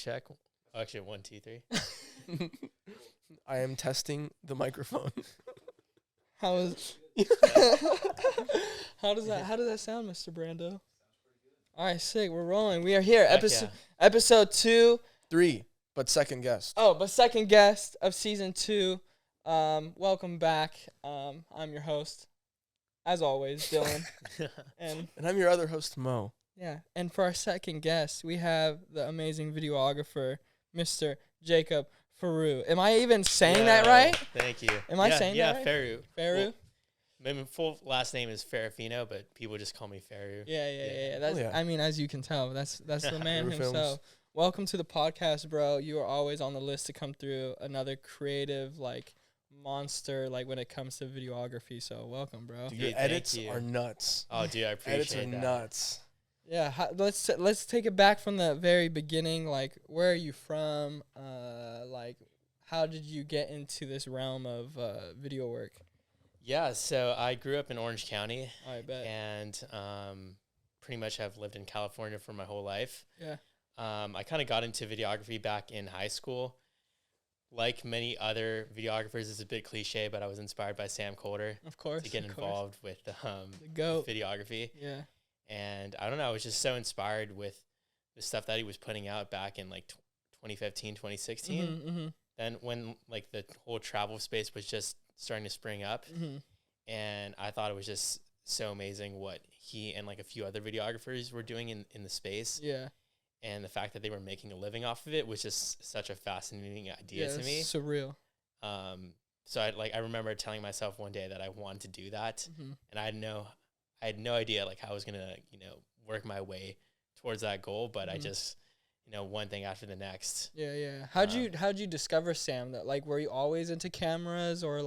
check. Oh, actually, 1, 2, 3. I am testing the microphone. How is how does that sound, Mr. Brando? All right, sick. We're rolling. We are here. Episode 2. 3, but second guest. Oh, but second guest of season 2. Welcome back. I'm your host, as always, Dylan. and I'm your other host, Mo. Yeah, and for our second guest, we have the amazing videographer, Mr. Jacob Ferru. Am I even saying that right? Thank you. Am I saying that right? Yeah, Ferru. Ferru? Well, my full last name is Ferrufino, but people just call me Ferru. Yeah. That's, I mean, as you can tell, that's the man himself. Films. Welcome to the podcast, bro. You are always on the list to come through. Another creative, monster, when it comes to videography. So welcome, bro. Dude, your edits are nuts. Oh, dude, I appreciate edits are that. nuts. Yeah, let's take it back from the very beginning. Where are you from? How did you get into this realm of video work? Yeah, so I grew up in Orange County. I bet. And pretty much have lived in California for my whole life. Yeah. I kind of got into videography back in high school. Like many other videographers, it's a bit cliche, but I was inspired by Sam Kolder. Of course. To get involved with the GOAT. videography. Yeah. And I don't know, I was just so inspired with the stuff that he was putting out back in 2015, 2016. Mm-hmm. Then when the whole travel space was just starting to spring up, and I thought it was just so amazing what he and a few other videographers were doing in the space. Yeah. And the fact that they were making a living off of it was just such a fascinating idea to me. Surreal. So I remember telling myself one day that I wanted to do that, and I had no idea how I was gonna work my way towards that goal, but I just one thing after the next. Yeah. How'd you discover Sam? That were you always into cameras, or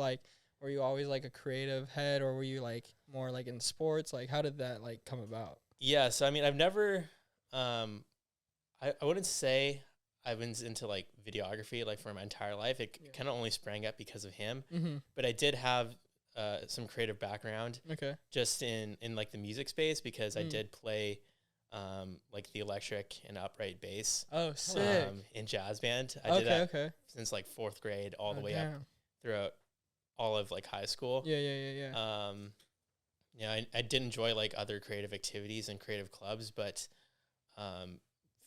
were you always a creative head, or were you more in sports? How did that come about? Yeah, so I mean I've never I wouldn't say I've been into videography for my entire life. It kind of only sprang up because of him. But I did have some creative background. Okay. Just in the music space, because I did play the electric and upright bass. Oh, sick. In jazz band. I did that since 4th grade all the way up throughout all of high school. Yeah. I did enjoy other creative activities and creative clubs, but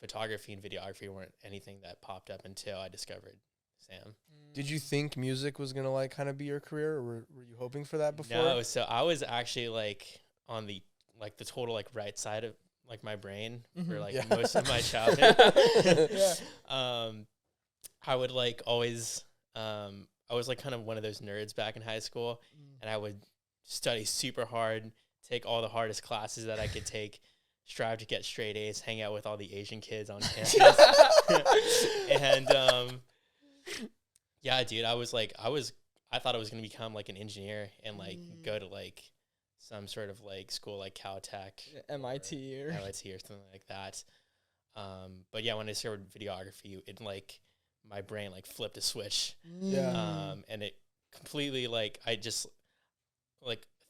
photography and videography weren't anything that popped up until I discovered Sam. Did you think music was going to kind of be your career, or were you hoping for that before? No, so I was actually on the the total right side of my brain for most of my childhood. I would always I was kind of one of those nerds back in high school, and I would study super hard, take all the hardest classes that I could take, strive to get straight A's, hang out with all the Asian kids on campus. And yeah, dude, I thought I was going to become an engineer and go to some sort of school Caltech, MIT or something like that. But yeah, when I started videography, it my brain flipped a switch. And it completely I just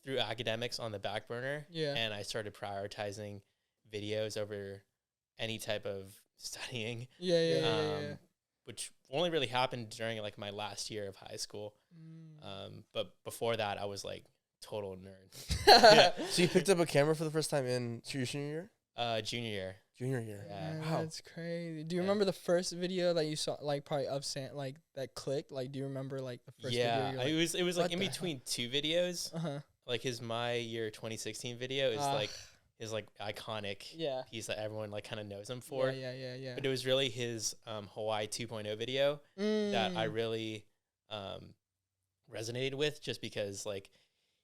threw academics on the back burner. And I started prioritizing videos over any type of studying. Which only really happened during my last year of high school. But before that, I was total nerd. So you picked up a camera for the first time in your senior year? Junior year. Yeah. Wow. That's crazy. Do you remember the first video that you saw, probably of Sam, that clicked? Do you remember the first video? Yeah, it was in between two videos. His My Year 2016 video is his iconic piece that everyone kind of knows him for. Yeah. But it was really his Hawaii 2.0 video that I really resonated with, just because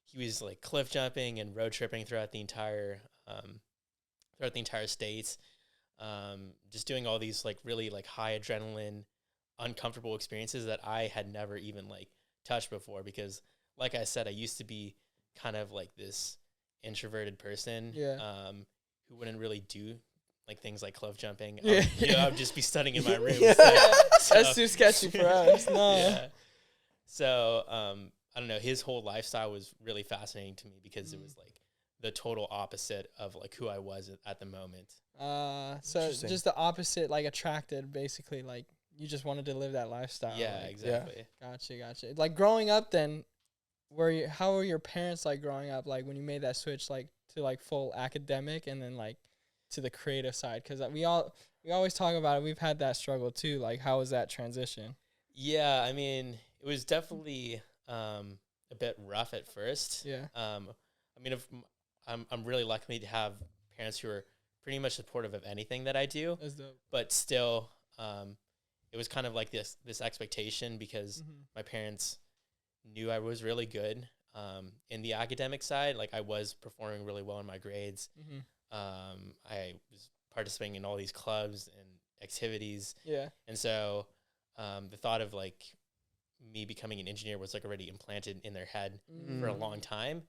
he was cliff jumping and road tripping throughout the entire states, just doing all these really high adrenaline, uncomfortable experiences that I had never even touched before, because like I said, I used to be kind of this introverted person who wouldn't really do things like cliff jumping. I'd just be studying in my room. So, that's too sketchy for us. No. Yeah. So I don't know, his whole lifestyle was really fascinating to me, because it was the total opposite of like who I was at the moment. So just the opposite, like attracted, basically, like you just wanted to live that lifestyle. Yeah, like, exactly. Gotcha. Like growing up, then, how were your parents like growing up? Like when you made that switch, like to like full academic and then like to the creative side, because we always talk about it. We've had that struggle too. Like how was that transition? Yeah, I mean, it was definitely a bit rough at first. Yeah. I mean, I'm really lucky to have parents who are pretty much supportive of anything that I do. That's dope. But still, it was kind of like this expectation because my parents knew I was really good in the academic side. Like I was performing really well in my grades. I was participating in all these clubs and activities. Yeah. And so the thought of like me becoming an engineer was like already implanted in their head for a long time.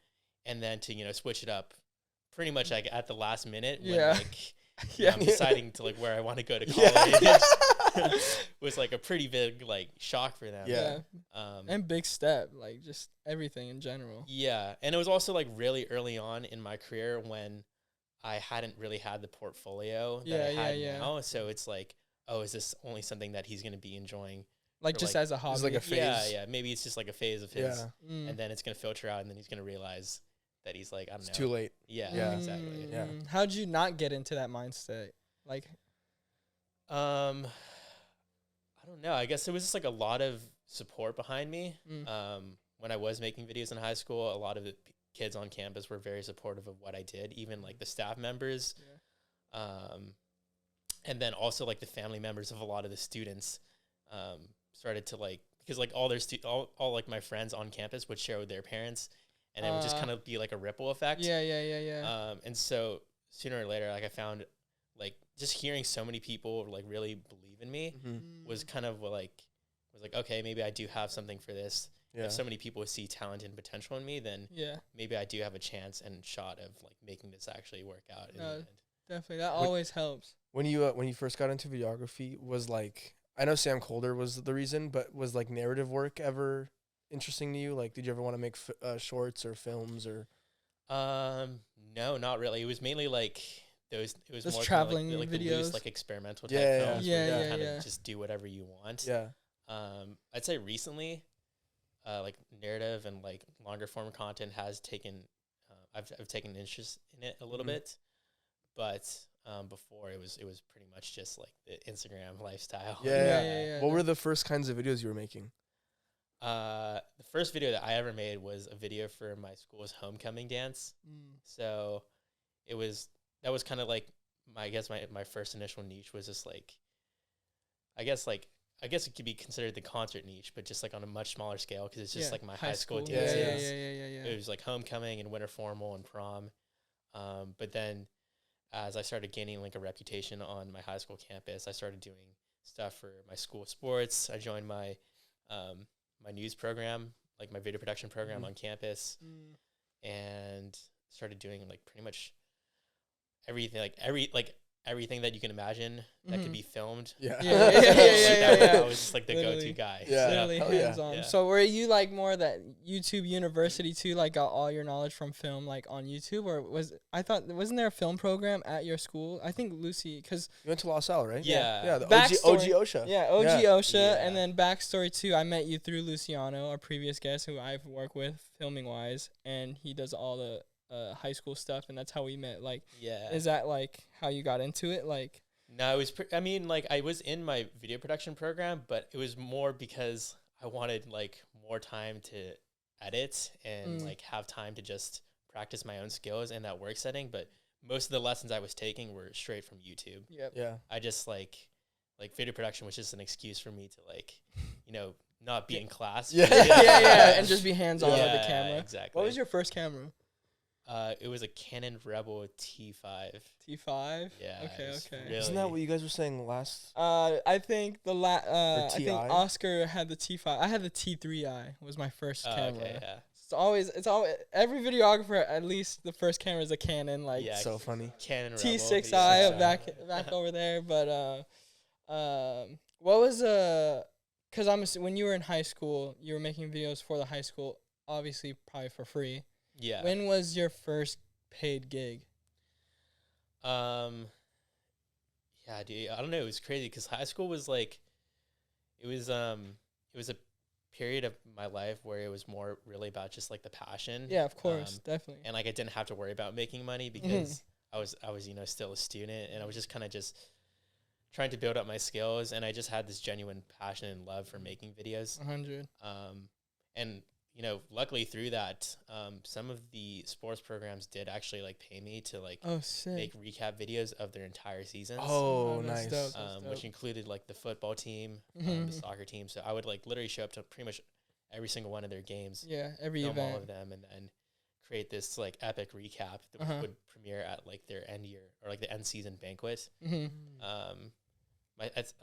And then to, you know, switch it up pretty much like at the last minute when like I'm deciding to like where I want to go to college was like a pretty big like shock for them. And big step, like just everything in general. Yeah. And it was also like really early on in my career when I hadn't really had the portfolio that I had now. So it's like, oh, is this only something that he's going to be enjoying? Like just like, as a hobby? It's like a phase. Yeah. Maybe it's just like a phase of his. And then it's going to filter out and then he's going to realize that he's like, I don't know. It's too late. Yeah, exactly. Yeah. How'd you not get into that mindset? Like, I don't know. I guess it was just like a lot of support behind me. When I was making videos in high school, a lot of the kids on campus were very supportive of what I did, even like the staff members. And then also like the family members of a lot of the students started to like, because like all their all like my friends on campus would share with their parents, and it would just kind of be like a ripple effect. And so sooner or later, like I found like just hearing so many people like really believe in me was kind of like, okay, maybe I do have something for this. If so many people see talent and potential in me, then maybe I do have a chance and shot of like making this actually work out. In the end. Definitely, that always helps. When you first got into videography, was like, I know Sam Kolder was the reason, but was like narrative work ever interesting to you? Like, did you ever want to make shorts or films or? No, not really. It was mainly like those. It was those more traveling kind of like the videos, loose, like experimental type films. Where you kind of just do whatever you want. I'd say recently, like narrative and like longer form content has taken. I've taken interest in it a little bit, but before it was pretty much just like the Instagram lifestyle. What were the first kinds of videos you were making? The first video that I ever made was a video for my school's homecoming dance. So that was kind of like my first initial niche was just like, I guess it could be considered the concert niche, but just like on a much smaller scale because it's just like my high school dances. It was like homecoming and winter formal and prom. But then as I started gaining like a reputation on my high school campus, I started doing stuff for my school sports. I joined my my news program, like my video production program on campus, and started doing like pretty much everything, everything that you can imagine that could be filmed. I was just like the go-to guy. Literally hands-on. So were you like more that YouTube university too, like got all your knowledge from film like on YouTube, or wasn't there a film program at your school? I think Lucy, because you went to La Salle, right? The OG OSHA. OG OSHA. And then backstory too, I met you through Luciano, our previous guest who I've worked with filming wise, and he does all the high school stuff, and that's how we met. Like, is that like how you got into it? Like, no, it was. I mean, like I was in my video production program, but it was more because I wanted like more time to edit and like have time to just practice my own skills in that work setting. But most of the lessons I was taking were straight from YouTube. I just like video production was just an excuse for me to like, you know, not be in class. And just be hands on with the camera. Exactly. What was your first camera? It was a Canon Rebel T5. T5? Yeah. Okay. Really, isn't that what you guys were saying last? I think I think Oscar had the T5. I had the T3i. Was my first camera. Okay, yeah. It's always every videographer, at least the first camera is a Canon. Like, so funny. Canon Rebel T6i back over there. But what was because when you were in high school, you were making videos for the high school, obviously probably for free. Yeah. When was your first paid gig? Yeah, dude. I don't know. It was crazy because high school was like, it was a period of my life where it was more really about just like the passion. Yeah, of course, definitely. And like I didn't have to worry about making money because I was still a student, and I was just kind of just trying to build up my skills, and I just had this genuine passion and love for making videos. 100. And luckily through that, some of the sports programs did actually like pay me to like make recap videos of their entire seasons. Oh, nice. Dope, which included like the football team, the soccer team. So I would like literally show up to pretty much every single one of their games. Yeah, every film event. all of them, and then create this like epic recap that would premiere at like their end year or like the end season banquet. I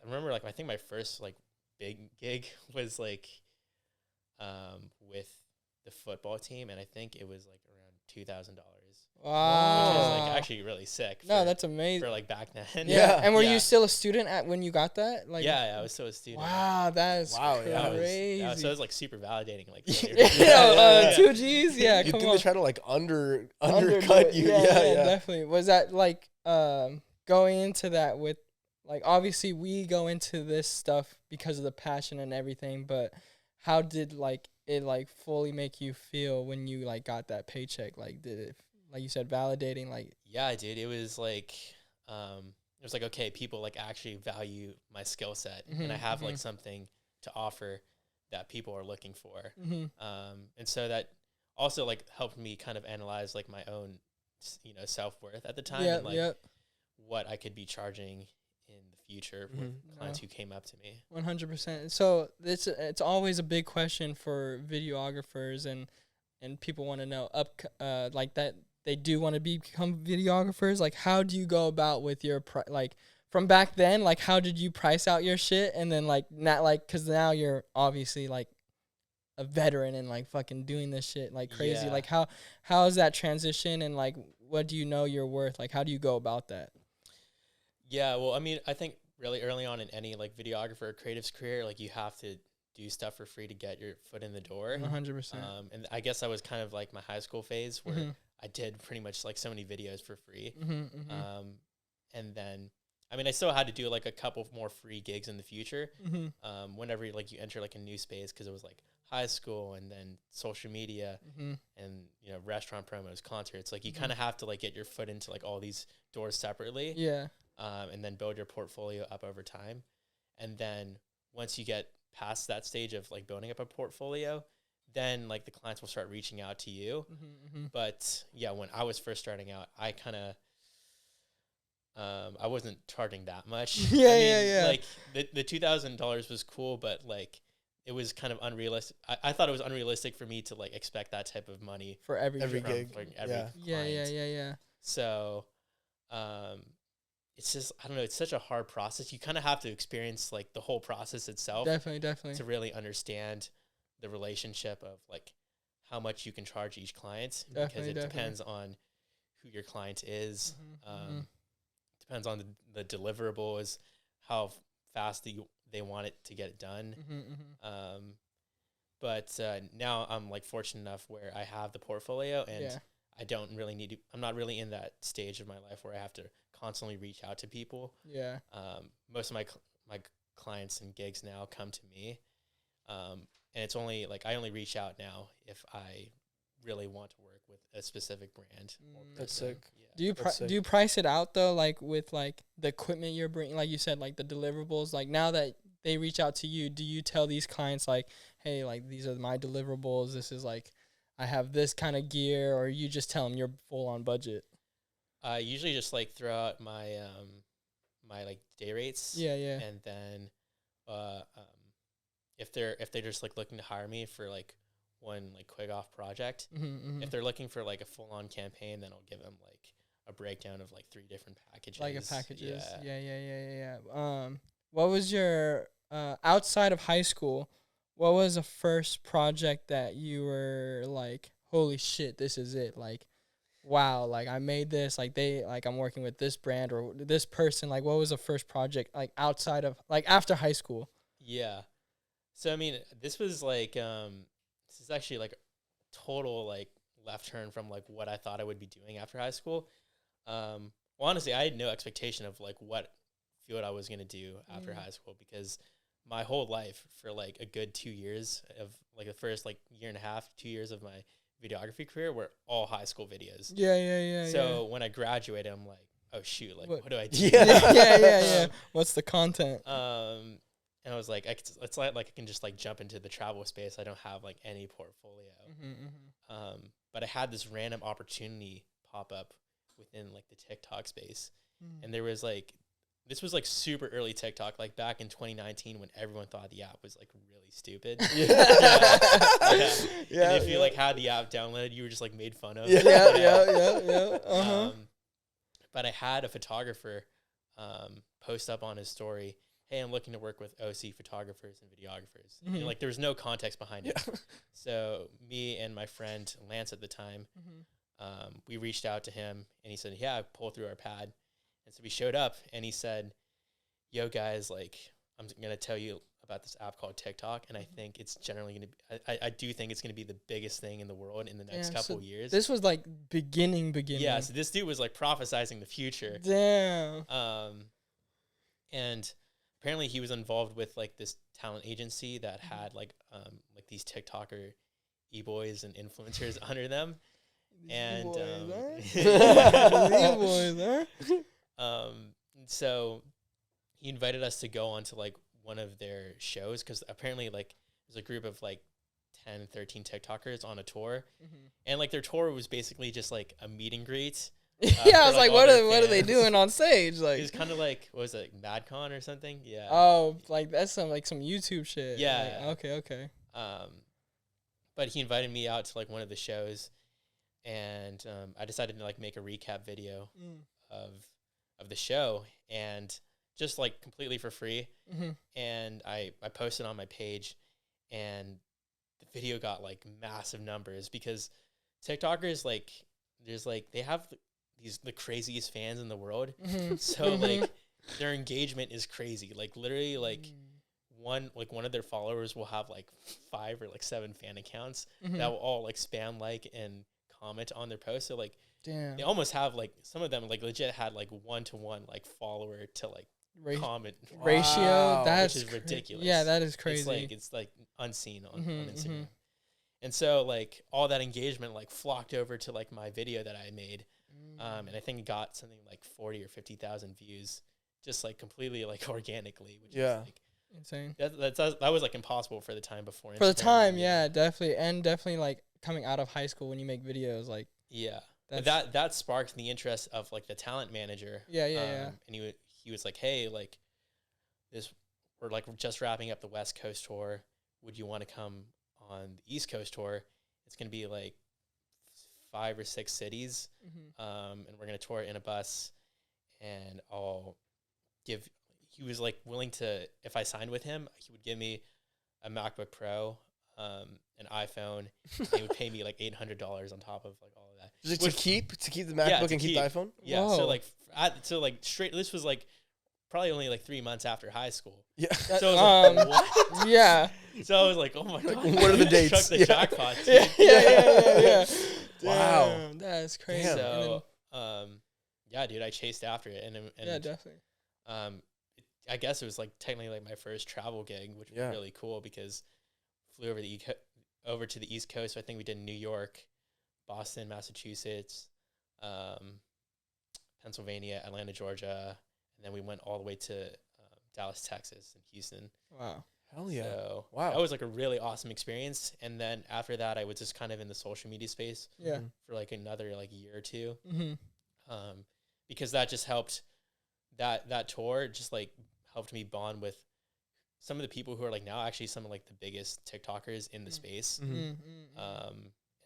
remember like I think my first like big gig was like with the football team, and I think it was like around $2,000. Wow, which is like actually really sick. No, that's amazing for like back then. Yeah, and were you still a student when you got that? Like, yeah, I was still a student. Wow, that is crazy. So it was like super validating. Like, 2 G's. Yeah, you come think on. they try to like undercut you? Yeah, definitely. Was that like going into that with like obviously we go into this stuff because of the passion and everything, but how did like it like fully make you feel when you like got that paycheck? Like did it, like you said, validating? Like yeah, dude, it was like okay, people like actually value my skill set, and I have like something to offer that people are looking for. And so that also like helped me kind of analyze like my own self-worth at the time, and like what I could be charging in the future with clients who came up to me. 100%. So it's always a big question for videographers, and people want to know like that they do want to become videographers. Like, how do you go about with your like from back then? Like, how did you price out your shit, and then like not like because now you're obviously like a veteran and like fucking doing this shit like crazy. Yeah. Like how is that transition, and like what do you know you're worth? Like, how do you go about that? Yeah, well, I mean, I think really early on in any like videographer or creative's career, like you have to do stuff for free to get your foot in the door. 100%. And I guess that was kind of like my high school phase where I did pretty much like so many videos for free. And then, I mean, I still had to do like a couple more free gigs in the future. Whenever like you enter like a new space, because it was like high school and then social media and restaurant promos, concerts. Like you kind of have to like get your foot into like all these doors separately. Yeah. And then build your portfolio up over time. And then once you get past that stage of like building up a portfolio, then like the clients will start reaching out to you. But yeah, when I was first starting out, I kind of I wasn't charging that much. Like the $2,000 was cool, but like it was kind of unrealistic. I thought it was unrealistic for me to like expect that type of money for every gig. Yeah. So it's just, I don't know, it's such a hard process. You kind of have to experience like the whole process itself. Definitely. To really understand the relationship of like how much you can charge each client. Because it depends on who your client is. Depends on the deliverables, how fast they want it to get it done. But now I'm like fortunate enough where I have the portfolio, and I don't really need to, I'm not really in that stage of my life where I have to constantly reach out to people. Most of my clients and gigs now come to me. And it's only like, I only reach out now if I really want to work with a specific brand. That's sick. Yeah. Do you price it out though, like with like the equipment you're bringing, like you said, like the deliverables? Like now that they reach out to you, do you tell these clients like, hey, like these are my deliverables, this is like I have this kind of gear, or you just tell them you're full on budget? I usually just like throw out my my like day rates. And then if they're just like looking to hire me for like one like quick off project, if they're looking for like a full on campaign, then I'll give them like a breakdown of like 3 different packages. Like a packages. Yeah. What was your outside of high school, what was the first project that you were like, holy shit, this is it? Like, wow, like I made this, like I'm working with this brand or this person. Like, what was the first project like outside of like after high school? Yeah. So I mean, this was like this is actually like total like left turn from like what I thought I would be doing after high school. Well, honestly, I had no expectation of like what field I was going to do after high school, because my whole life for like a good 2 years of like the first like year and a half, 2 years of my videography career were all high school videos. So when I graduated, I'm like, oh shoot, like what do I do? Yeah. What's the content? And I was like, it's like I can just like jump into the travel space. I don't have like any portfolio. But I had this random opportunity pop up within like the TikTok space. And there was like, this was like super early TikTok, like back in 2019 when everyone thought the app was like really stupid. And if you like had the app downloaded, you were just like made fun of. But I had a photographer post up on his story, hey, I'm looking to work with OC photographers and videographers. And like there was no context behind it. So me and my friend Lance at the time, we reached out to him and he said, yeah, pull through our pad. And so we showed up and he said, yo guys, like I'm going to tell you about this app called TikTok. And I think it's generally going to be, I do think it's going to be the biggest thing in the world in the next couple years. This was like beginning. Yeah. So this dude was like prophesizing the future. Damn. And apparently he was involved with like this talent agency that had like these TikToker e-boys and influencers under them. And so he invited us to go onto like one of their shows, because apparently like there's a group of like 10, 13 TikTokers on a tour, and like their tour was basically just like a meet and greet. I was like, what are they doing on stage? Like, it was kind of like, what was it, MadCon or something? Yeah. Oh, like that's some YouTube shit. Yeah. Like, okay. But he invited me out to like one of the shows, and I decided to like make a recap video of the show, and just like completely for free. And I posted on my page, and the video got like massive numbers, because TikTokers, like there's like, they have the craziest fans in the world. So like their engagement is crazy. Like literally like one of their followers will have like 5 or like 7 fan accounts that will all like spam like and comment on their posts. So like, damn, they almost have like, some of them like legit had like 1-to-1 like follower to like comment ratio. Wow. That's which is ridiculous. Yeah, that is crazy. It's like unseen on Instagram. And so like all that engagement like flocked over to like my video that I made. And I think it got something like 40 or 50,000 views, just like completely like organically, which is like insane. That was like impossible for the time before. For the time, yeah, definitely. And definitely like coming out of high school when you make videos, like, yeah, that sparked the interest of like the talent manager. And he was like, hey, like we're like just wrapping up the West Coast tour. Would you want to come on the East Coast tour? It's going to be like 5 or 6 cities. And we're going to tour in a bus, and he was like willing to, if I signed with him, he would give me a MacBook Pro, an iPhone, and he would pay me like $800 on top of like all of that. Just to keep the MacBook and keep the iPhone? Yeah. Whoa. So like straight, this was like probably only like 3 months after high school. Yeah. So I was like, what? Yeah. So I was like, oh my God. What are the dates? Struck the jackpot. Yeah. Wow. Damn, that's crazy. So, yeah, dude, I chased after it. And yeah, definitely. I guess it was like technically like my first travel gig, which was really cool, because flew over to the East Coast. So I think we did New York, Boston, Massachusetts, Pennsylvania, Atlanta, Georgia, and then we went all the way to Dallas, Texas, and Houston. Wow. Hell yeah. So wow. That was like a really awesome experience. And then after that, I was just kind of in the social media space for like another like year or two. Because that just helped, that tour just like helped me bond with some of the people who are like now actually some of like the biggest TikTokers in the space. And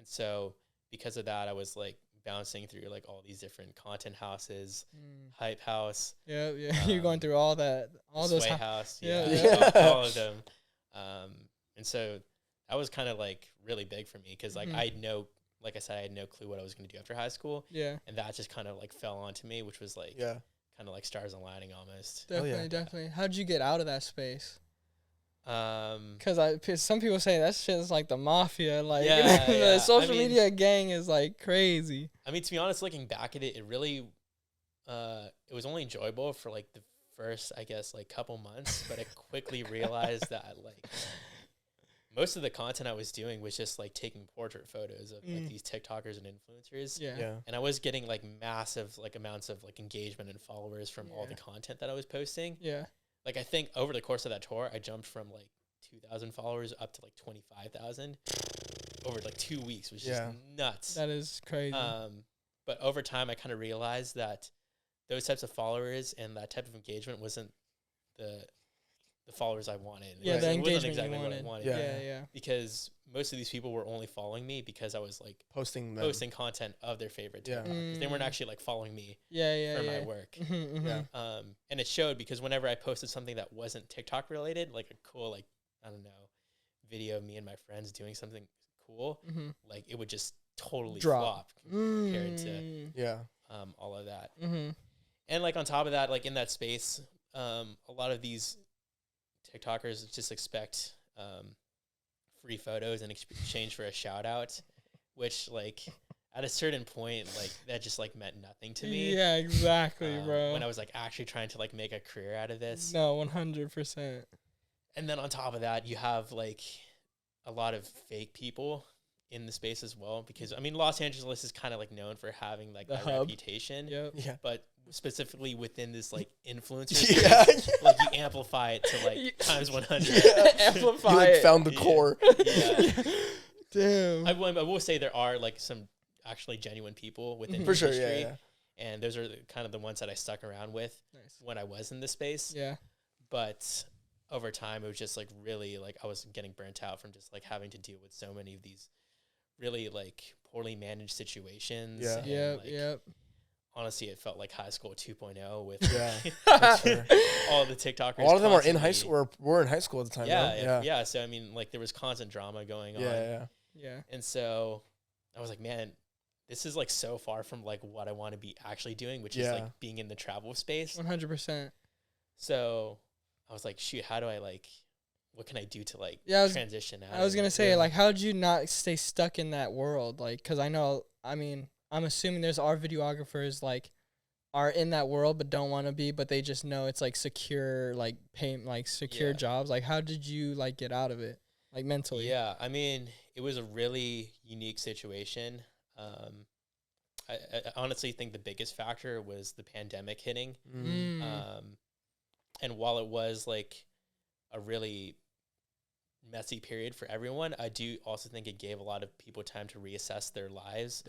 so because of that, I was like bouncing through like all these different content houses, Hype House. Yeah. You're going through all that, all those house. All of them. And so that was kind of like really big for me, because like like I said, I had no clue what I was going to do after high school. Yeah. And that just kind of like fell onto me, which was like kind of like stars aligning almost. Definitely. How'd you get out of that space? Because some people say that shit is like the mafia. Like, Yeah, the yeah. social I mean, media gang is like crazy. I mean, to be honest, looking back at it, it really, it was only enjoyable for like the first, I guess, like couple months. But I quickly realized that like most of the content I was doing was just like taking portrait photos of like these TikTokers and influencers. Yeah. And I was getting like massive like amounts of like engagement and followers from all the content that I was posting. Yeah. Like I think over the course of that tour, I jumped from like 2,000 followers up to like 25,000 over like 2 weeks, which is nuts. That is crazy. But over time, I kind of realized that those types of followers and that type of engagement wasn't the followers I wanted. Yeah, the it engagement wasn't exactly you what I wanted. wanted. Yeah. Because most of these people were only following me because I was like posting content of their favorite Yeah. TikTokers. They weren't actually like following me for my work. And it showed because whenever I posted something that wasn't TikTok related, like a cool, like, I don't know, video of me and my friends doing something cool, like it would just totally flop compared to all of that. And like on top of that, like in that space, a lot of these TikTokers just expect free photos in exchange for a shout out, which like at a certain point, like that just like meant nothing to me. Yeah, exactly, bro. When I was like actually trying to like make a career out of this. No, 100%. And then on top of that, you have like a lot of fake people in the space as well, because I mean Los Angeles is kind of like known for having like a reputation. But specifically within this like influencer space, like you amplify it to like times 100. Amplify you like found the core. Damn. I will say there are like some actually genuine people within for the sure, industry, and those are kind of the ones that I stuck around with when I was in this space. But over time, it was just like really like I was getting burnt out from just like having to deal with so many of these really like poorly managed situations. Honestly, it felt like high school 2.0 with all the TikTokers. A lot of them are in high school. Were in high school at the time. Yeah. So I mean, like there was constant drama going on. Yeah. And so I was like, man, this is like so far from like what I want to be actually doing, which is like being in the travel space. 100%. So I was like, shoot, how do I like, what can I do to like transition out? I was going to say, like, how did you not stay stuck in that world? Like, because I'm assuming there's our videographers like are in that world but don't want to be, but they just know it's like secure, like secure jobs. Like, how did you like get out of it, like mentally? Yeah, I mean, it was a really unique situation. I honestly think the biggest factor was the pandemic hitting. And while it was like a really messy period for everyone, I do also think it gave a lot of people time to reassess their lives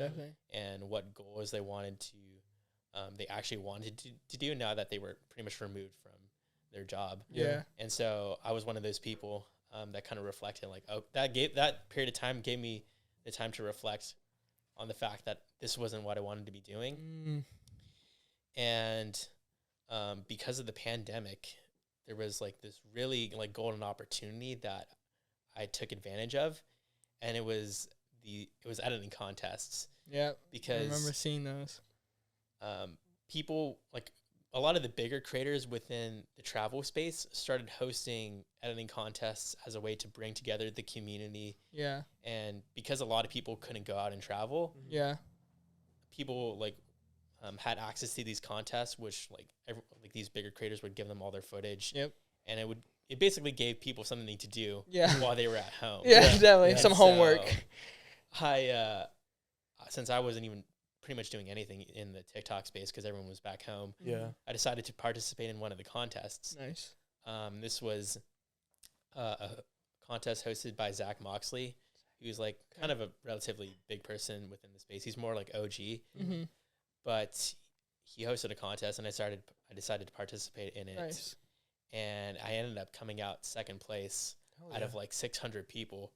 and what goals they wanted to, they actually wanted to do now that they were pretty much removed from their job. And so I was one of those people that kind of reflected like, oh, that period of time gave me the time to reflect on the fact that this wasn't what I wanted to be doing. And because of the pandemic, there was like this really like golden opportunity that I took advantage of, and it was editing contests. Because I remember seeing those. People like a lot of the bigger creators within the travel space started hosting editing contests as a way to bring together the community. And because a lot of people couldn't go out and travel, people like had access to these contests, which like these bigger creators would give them all their footage. And it basically gave people something to do while they were at home. Definitely. Some homework. I since I wasn't even pretty much doing anything in the TikTok space because everyone was back home, I decided to participate in one of the contests. Nice. This was a contest hosted by Zach Moxley, who's like kind of a relatively big person within the space. He's more like OG, but he hosted a contest, and I decided to participate in it. And I ended up coming out second place out of like 600 people,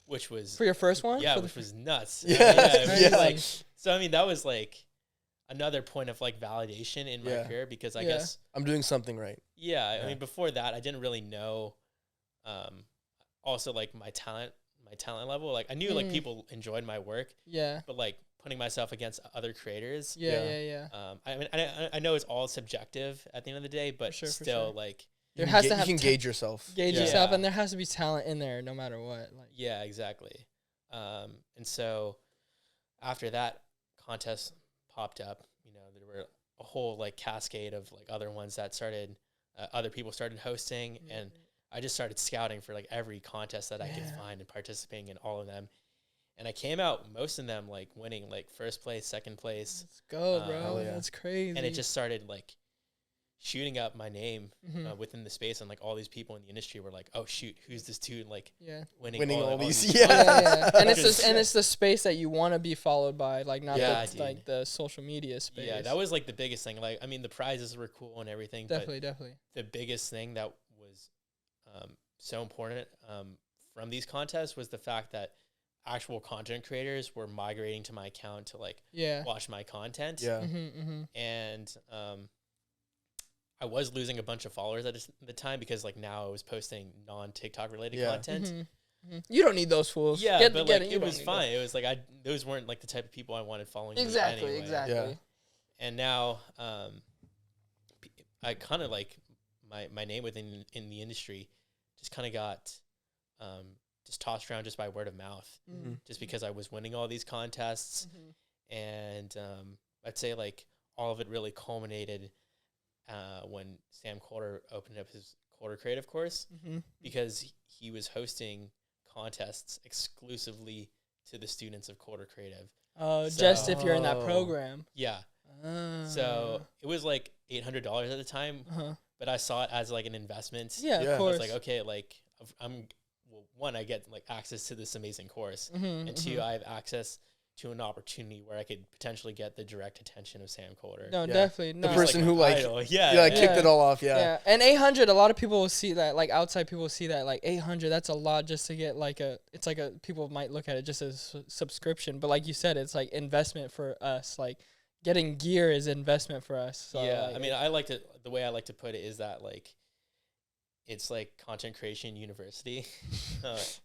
which was for your first one. Which was nuts. Like, so I mean, that was like another point of like validation in my career, because I guess I'm doing something right. I mean, before that, I didn't really know. Also, like my talent level. Like I knew like people enjoyed my work. But like putting myself against other creators. I mean, I know it's all subjective at the end of the day, but still like. there has to you have can gauge yourself. gauge Yeah. yourself, and there has to be talent in there no matter what. Like, Yeah, exactly. And so after that contest popped up, you know, there were a whole like cascade of like other ones that started, other people started hosting, and I just started scouting for like every contest that I could find and participating in all of them. And I came out most of them like winning like first place, second place. let's go, bro. hell yeah. That's crazy. And it just started like shooting up my name within the space, and like all these people in the industry were like, oh shoot, who's this dude like winning all these yeah. And it's the space that you want to be followed by, like not like the social media space. Yeah, that was like the biggest thing. Like, I mean, the prizes were cool and everything, definitely but the biggest thing that was so important from these contests was the fact that actual content creators were migrating to my account to like watch my content. Yeah. And I was losing a bunch of followers at the time because like now I was posting non-TikTok related content. You don't need those fools. Yeah, but like it was fine. It was like those weren't like the type of people I wanted following me anyway. Exactly. Yeah. And now I kind of like my name within in the industry just kind of got just tossed around just by word of mouth, just because I was winning all these contests. And I'd say like all of it really culminated when Sam Kolder opened up his Kolder Creative course, because he was hosting contests exclusively to the students of Kolder Creative. Oh, just if you're in that program. Yeah. So it was like $800 at the time, but I saw it as like an investment. Yeah, of I course. was like, okay, like one, I get like access to this amazing course, and two, I have access to an opportunity where I could potentially get the direct attention of Sam Kolder. No, definitely. No. The person who like, kicked it all off. Yeah. And 800, a lot of people will see that, like outside people will see that, like 800, that's a lot just to get like it's like people might look at it just as a subscription. But like you said, it's like investment for us. Like getting gear is investment for us. So yeah. like, I mean, the way I like to put it is that like, it's like content creation university.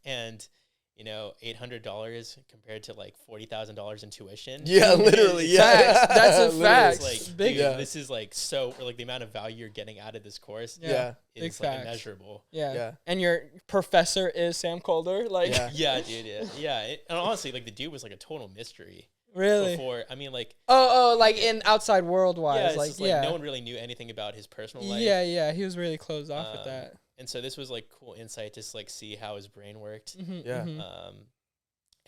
And you know, $800 compared to like $40,000 in tuition. Yeah, literally. Yeah, facts. That's a fact. Like, Big. dude, this is like so like the amount of value you're getting out of this course. Yeah, is big like facts. immeasurable. Yeah. And your professor is Sam Kolder. Like, yeah, dude. Yeah. And honestly, like the dude was like a total mystery. Really? Before, I mean, like. Oh, like in outside world wise, like no one really knew anything about his personal life. Yeah. He was really closed off with that. And so this was like cool insight to like see how his brain worked. And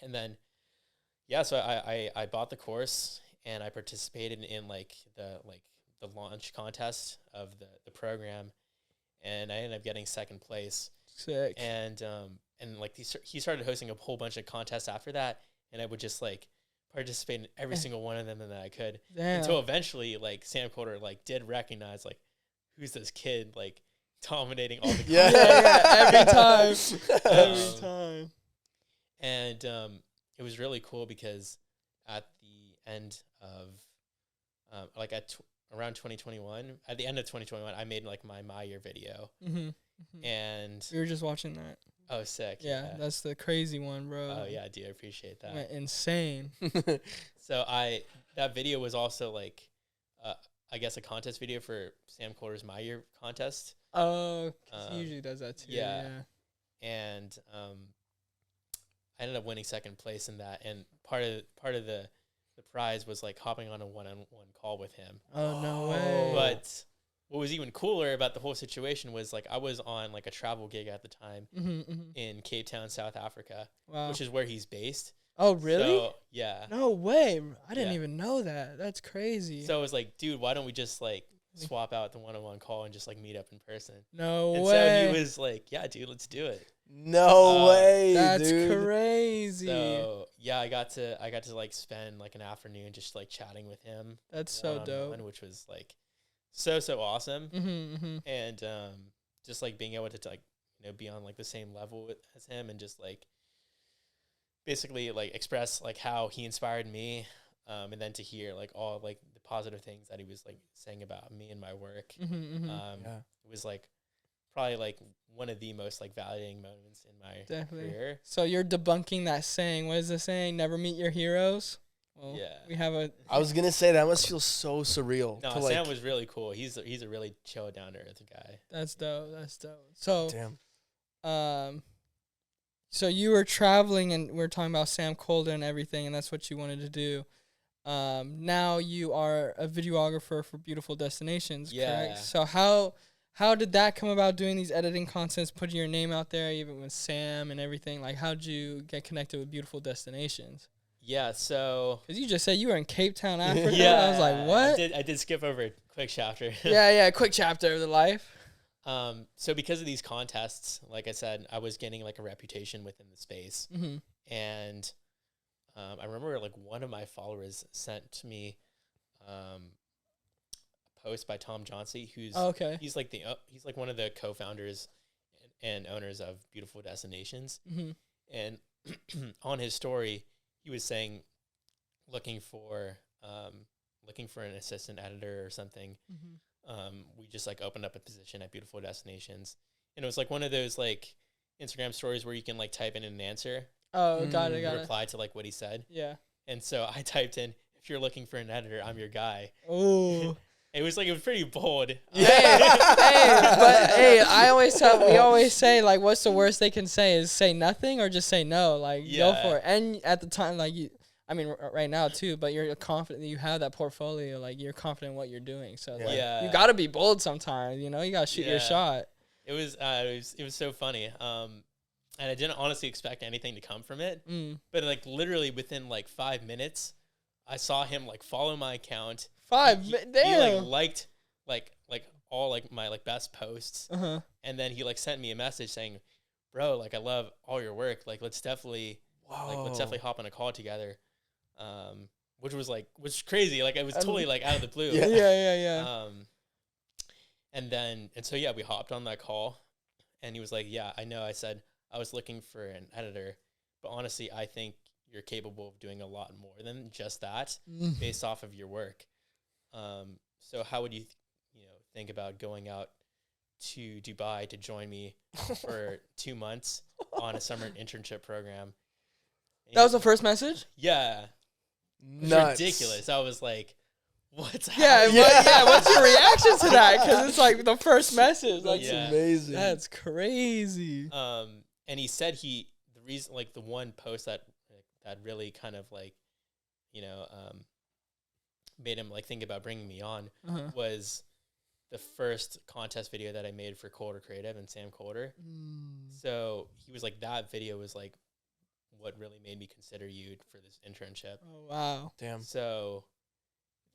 then, so I bought the course and I participated in like the launch contest of the program, and I ended up getting second place. Sick. And like he started hosting a whole bunch of contests after that, and I would just like participate in every single one of them that I could. Damn. Until eventually like Sam Kolder like did recognize like, who's this kid like dominating all the every time. And it was really cool because at the end of around 2021, at the end of 2021, I made like my year video. And we were just watching that. Oh, sick. Yeah, that's the crazy one, bro. Oh yeah, dude, I appreciate that. Went insane. So that video was also like I guess a contest video for Sam Kolder's My Year contest. Oh, he usually does that too. Yeah. And I ended up winning second place in that, and part of the prize was like hopping on a one-on-one call with him. Oh, no way. But what was even cooler about the whole situation was like I was on like a travel gig at the time in Cape Town, South Africa, which is where he's based. Oh, really? So, yeah. No way. I didn't even know that. That's crazy. So it was like, dude, why don't we just like swap out the one-on-one call and just like meet up in person? No way. So he was like, yeah, dude, let's do it. No way, that's dude. Crazy. So yeah, I got to like spend like an afternoon just like chatting with him. That's so dope. Which was like so awesome. And just like being able to like, you know, be on like the same level as him and just like basically like express like how he inspired me, and then to hear like all like the positive things that he was like saying about me and my work. It was like probably like one of the most like validating moments in my career. So you're debunking that saying. What is the saying? Never meet your heroes. Well, Yeah. we have a. I was gonna say that must feel so surreal. No, to Sam was really cool. He's a really chill, down to earth guy. That's dope. That's dope. So, damn. So you were traveling, and we are talking about Sam Kolder and everything, and that's what you wanted to do. Now you are a videographer for Beautiful Destinations, correct? So how did that come about, doing these editing contents, putting your name out there, even with Sam and everything? Like, how did you get connected with Beautiful Destinations? Yeah, so... Because you just said you were in Cape Town, Africa. Yeah, I was like, what? I did skip over a quick chapter. yeah, quick chapter of the life. So because of these contests, like I said, I was getting like a reputation within the space. Mm-hmm. And I remember like one of my followers sent me a post by Tom Johnsey, who's he's like one of the co-founders and owners of Beautiful Destinations. Mm-hmm. And on his story, he was saying looking for an assistant editor or something. Mm-hmm. We just like opened up a position at Beautiful Destinations, and it was like one of those like Instagram stories where you can like type in an answer. Oh, got it. Reply to like what he said. Yeah. And so I typed in, "If you're looking for an editor, I'm your guy." Oh. It was pretty bold. Hey, we always say, like, what's the worst they can say is say nothing or just say no. Like, go for it. And at the time, like, right now too, but you're confident that you have that portfolio. Like, you're confident in what you're doing. So like, you got to be bold sometimes. You got to shoot your shot. It was so funny. And I didn't honestly expect anything to come from it. But like literally within like 5 minutes, I saw him like follow my account. Damn. He like liked like all like my like best posts. Uh-huh. And then he like sent me a message saying, "Bro, like I love all your work. Like let's definitely hop on a call together." Which was crazy. Like it was totally like out of the blue. Yeah. And so yeah, we hopped on that call, and he was like, "Yeah, I know. I said I was looking for an editor, but honestly, I think you're capable of doing a lot more than just that, based off of your work. So how would you, think about going out to Dubai to join me for 2 months on a summer internship program?" And that was the first message? Yeah. Nuts. Ridiculous. I was like, what's happening? What's your reaction to that? Because it's like the first message. That's amazing. That's crazy. And he said the reason, like the one post that really kind of like, made him like think about bringing me on was the first contest video that I made for Kolder Creative and Sam Kolder. So he was like, that video was like what really made me consider you for this internship. Oh, wow. Damn. So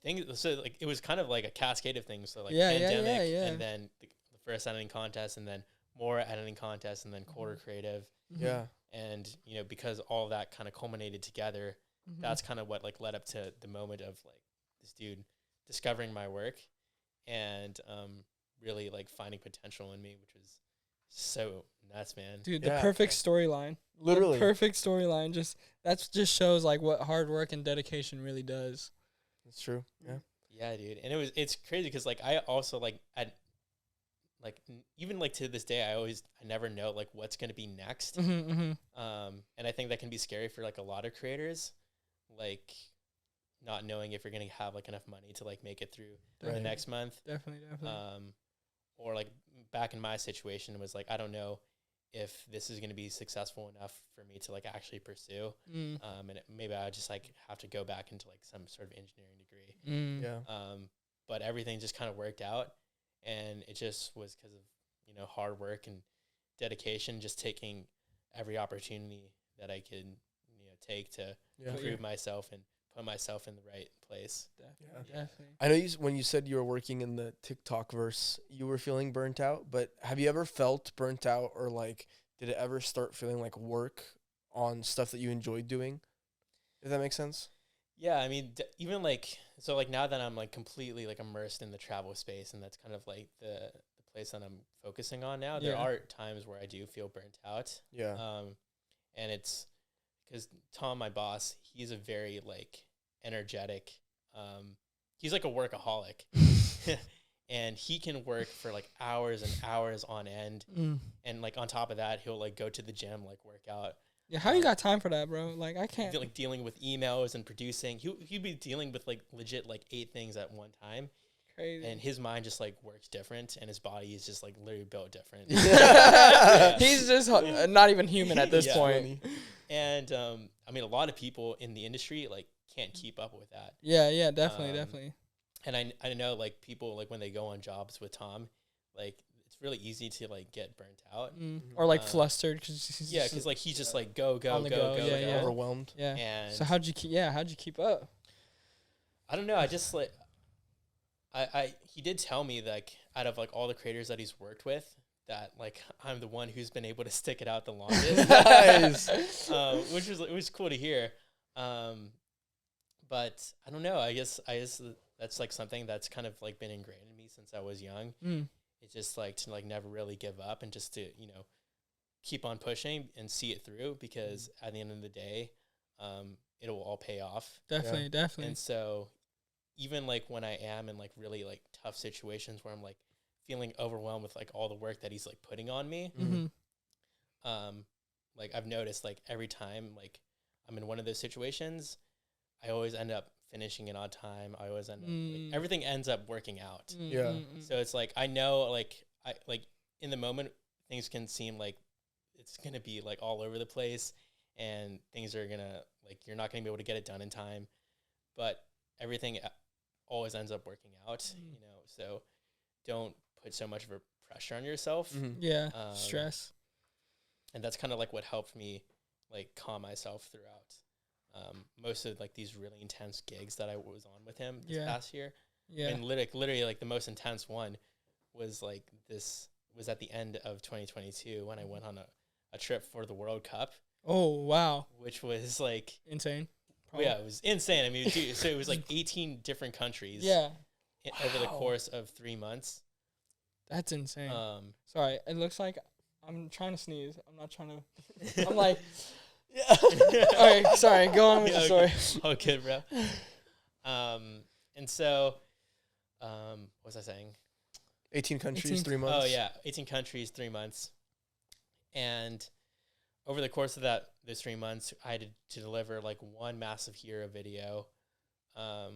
like it was kind of like a cascade of things. So like pandemic, and then the first editing contest, and then more editing contests, and then Kolder Creative. Yeah. And because all of that kind of culminated together, that's kind of what like led up to the moment of like this dude discovering my work and really like finding potential in me, which was so nuts, man. Dude, the perfect storyline. Literally. The perfect storyline. That just shows like what hard work and dedication really does. That's true. Yeah. Yeah, dude. And it's crazy because like I also like even like to this day I never know like what's going to be next. And I think that can be scary for like a lot of creators, like not knowing if you're going to have like enough money to like make it through the next month. Definitely. Or like back in my situation, it was like, I don't know if this is going to be successful enough for me to like actually pursue. And maybe I just like have to go back into like some sort of engineering degree. But everything just kind of worked out, and it just was because of, hard work and dedication, just taking every opportunity that I could, take to improve myself and put myself in the right place. Definitely. I know when you said you were working in the TikTok verse, you were feeling burnt out, but have you ever felt burnt out, or like, did it ever start feeling like work on stuff that you enjoyed doing? If that makes sense? Yeah, I mean, even like, so like now that I'm like completely like immersed in the travel space, and that's kind of like the place that I'm focusing on now, there are times where I do feel burnt out. Yeah. And it's because Tom, my boss, he's a very like energetic, he's like a workaholic. And he can work for like hours and hours on end. And like on top of that, he'll like go to the gym, like work out Yeah, how you got time for that, bro? Like, I can't. Like dealing with emails and producing. He'd be dealing with like legit like 8 things at one time. Crazy. And his mind just like works different, and his body is just like literally built different. He's just not even human at this point. And I mean, a lot of people in the industry like can't keep up with that. Yeah, definitely. And I know like people like when they go on jobs with Tom, like it's really easy to like get burnt out or like flustered because like he's just like go overwhelmed. Yeah. And so how'd you keep up? I don't know. I just like he did tell me like out of like all the creators that he's worked with that like I'm the one who's been able to stick it out the longest. Nice. Which was cool to hear. But I don't know. I guess that's like something that's kind of like been ingrained in me since I was young. It's just like to like never really give up and just to, you know, keep on pushing and see it through, because at the end of the day, it'll all pay off. Definitely. And so even like when I am in like really like tough situations where I'm like feeling overwhelmed with like all the work that he's like putting on me, like I've noticed like every time like I'm in one of those situations, I always end up finishing it on time. I always end up like, everything ends up working out. So it's like I know like I like in the moment things can seem like it's gonna be like all over the place and things are gonna like you're not gonna be able to get it done in time, but everything always ends up working out, you know, so don't put so much of a pressure on yourself. Stress. And that's kind of like what helped me like calm myself throughout most of like these really intense gigs that I was on with him this past year. And literally like the most intense one was like was at the end of 2022 when I went on a trip for the World Cup. Oh wow. Which was like insane. Probably. Yeah, it was insane. I mean, dude, so it was like 18 different countries. Over the course of 3 months. That's insane. Sorry, it looks like I'm trying to sneeze. I'm not trying to. I'm like. All right, sorry. Go on with the story. Oh, good, bro. And so, what was I saying? 18 countries, 3 months. Oh yeah, 18 countries, 3 months. And over the course of those 3 months, I had to deliver like one massive hero video. I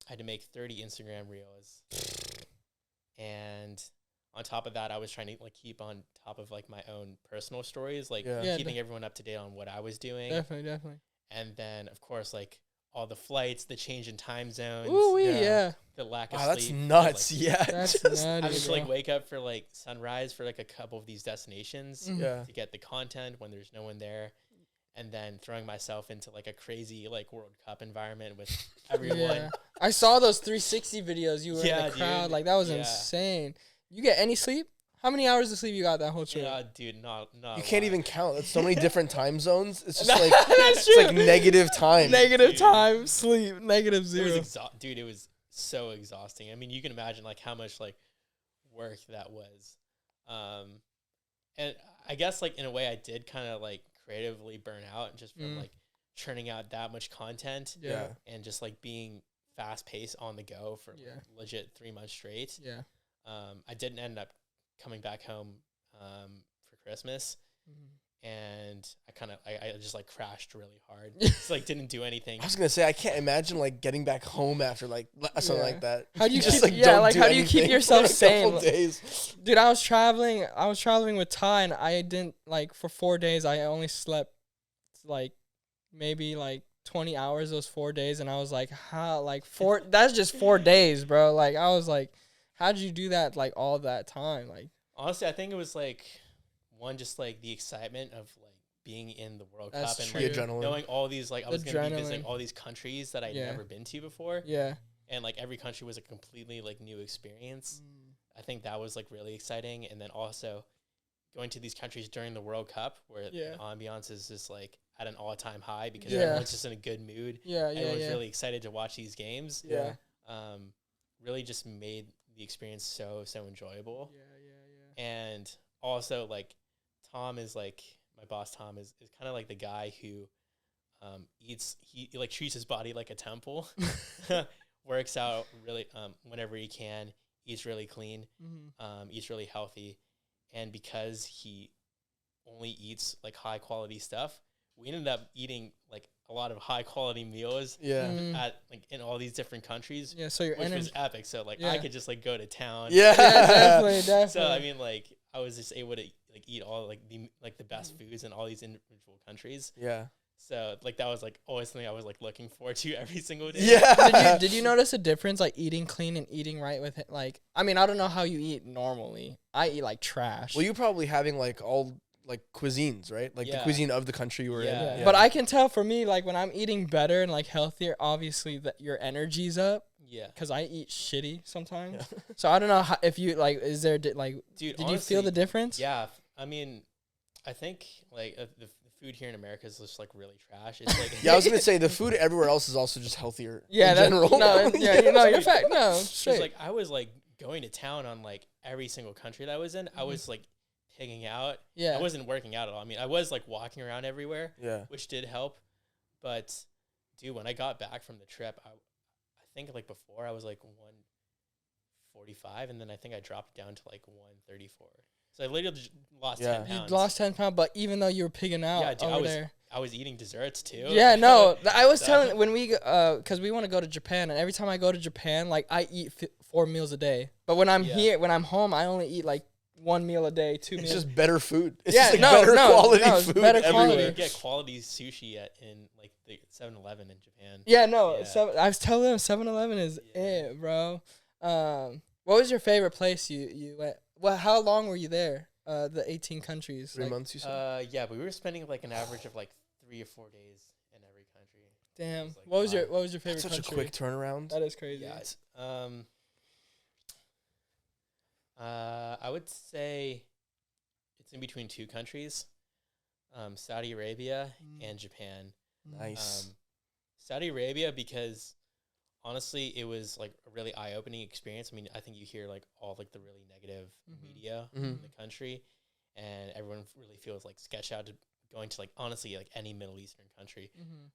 had to make 30 Instagram reels, and on top of that, I was trying to like keep on top of like my own personal stories, like keeping everyone up to date on what I was doing. Definitely. And then, of course, like all the flights, the change in time zones. Ooh, yeah. The lack of sleep. That's nuts. Like, that's nuts. I would just like wake up for like sunrise for like a couple of these destinations to get the content when there's no one there. And then throwing myself into like a crazy like World Cup environment with everyone. I saw those 360 videos. You were in the crowd. Dude. Like that was insane. You get any sleep? How many hours of sleep you got that whole trip? Yeah, dude, not. You can't even count. It's so many different time zones. It's just like it's like negative time. Negative time, sleep, negative 0. Dude, it was so exhausting. I mean, you can imagine like how much like work that was. And I guess like in a way I did kind of like creatively burn out just from like churning out that much content. And just like being fast paced on the go for like, legit 3 months straight. I didn't end up coming back home for Christmas, and I just like crashed really hard. Just like didn't do anything. I was gonna say I can't imagine like getting back home after like something like that. How do you just keep, how do you keep yourself sane? Days. Dude, I was traveling with Ty, and I didn't like for 4 days. I only slept like maybe like 20 hours those 4 days, and I was like, how like that's just 4 days, bro. Like I was like, how did you do that like all that time? Like honestly, I think it was like one, just like the excitement of like being in the World Cup and like knowing all these like I was gonna be visiting all these countries that I'd never been to before. And like every country was a completely like new experience. I think that was like really exciting. And then also going to these countries during the World Cup where the ambiance is just like at an all-time high because everyone's just in a good mood. Everyone's really excited to watch these games. Really just made the experience so enjoyable. And also like Tom is like my boss. Tom is kind of like the guy who he like treats his body like a temple. Works out really whenever he can, eats really clean, eats really healthy, and because he only eats like high quality stuff, we ended up eating like a lot of high quality meals. Yeah. At like in all these different countries. Yeah, so your which energy. was epic. So like Yeah. I could just like go to town. Yeah. Definitely. So I mean, like I was just able to like eat all like the best foods in all these individual countries. Yeah. So like that was like always something I was like looking forward to every single day. Yeah. Did you notice a difference like eating clean and eating right with it? Like, I mean, I don't know how you eat normally. I eat like trash. Well, you probably having like all like cuisines, right? Like the Yeah. cuisine of the country you were in. Yeah. But I can tell for me, like when I'm eating better and like healthier, obviously that your energy's up. Yeah. Because I eat shitty sometimes. Yeah. So I don't know how, if you like, is there like, Dude, did honestly, you feel the difference? Yeah. I mean, I think like the food here in America is just like really trash. It's like Yeah, I was gonna say the food everywhere else is also just healthier. Yeah, in that, general. no, yeah, you know, you're Dude, fact. No, It's straight. like I was like going to town on like every single country that I was in. I was like pigging out. yeah. I wasn't working out at all. I mean, I was like walking around everywhere, Yeah. which did help. But dude, when I got back from the trip, I think like before I was like 145, and then I think I dropped down to like 134. So I literally just lost Yeah. 10 You pounds. lost 10 pounds, but even though you were pigging out Yeah, dude, over there. I was eating desserts too. Yeah, no, I was So- telling when we because we want to go to Japan, and every time I go to Japan, like I eat 4 meals a day. But when I'm Yeah. here, when I'm home, I only eat like 1 meal a day, 2 It's meals. just better food. It's Yeah, just like no, better no, quality no, it's food better everywhere. quality. You get quality sushi in like the 7-Eleven in Japan. Yeah, no, Yeah. I was telling them 7-Eleven is Yeah. it, bro. What was your favorite place you went? Well, how long were you there? The 18 countries. 3 like, months, you said. Yeah, but we were spending like an average of like 3 or 4 days in every country. Damn. was, like, What was your wild. favorite Such a country? quick turnaround. That is crazy. Yeah. I would say it's in between 2 countries, Saudi Arabia and Japan. Nice. Saudi Arabia because honestly, it was like a really eye-opening experience. I mean, I think you hear like all like the really negative media in the country, and everyone really feels like sketched out to going to like honestly like any Middle Eastern country.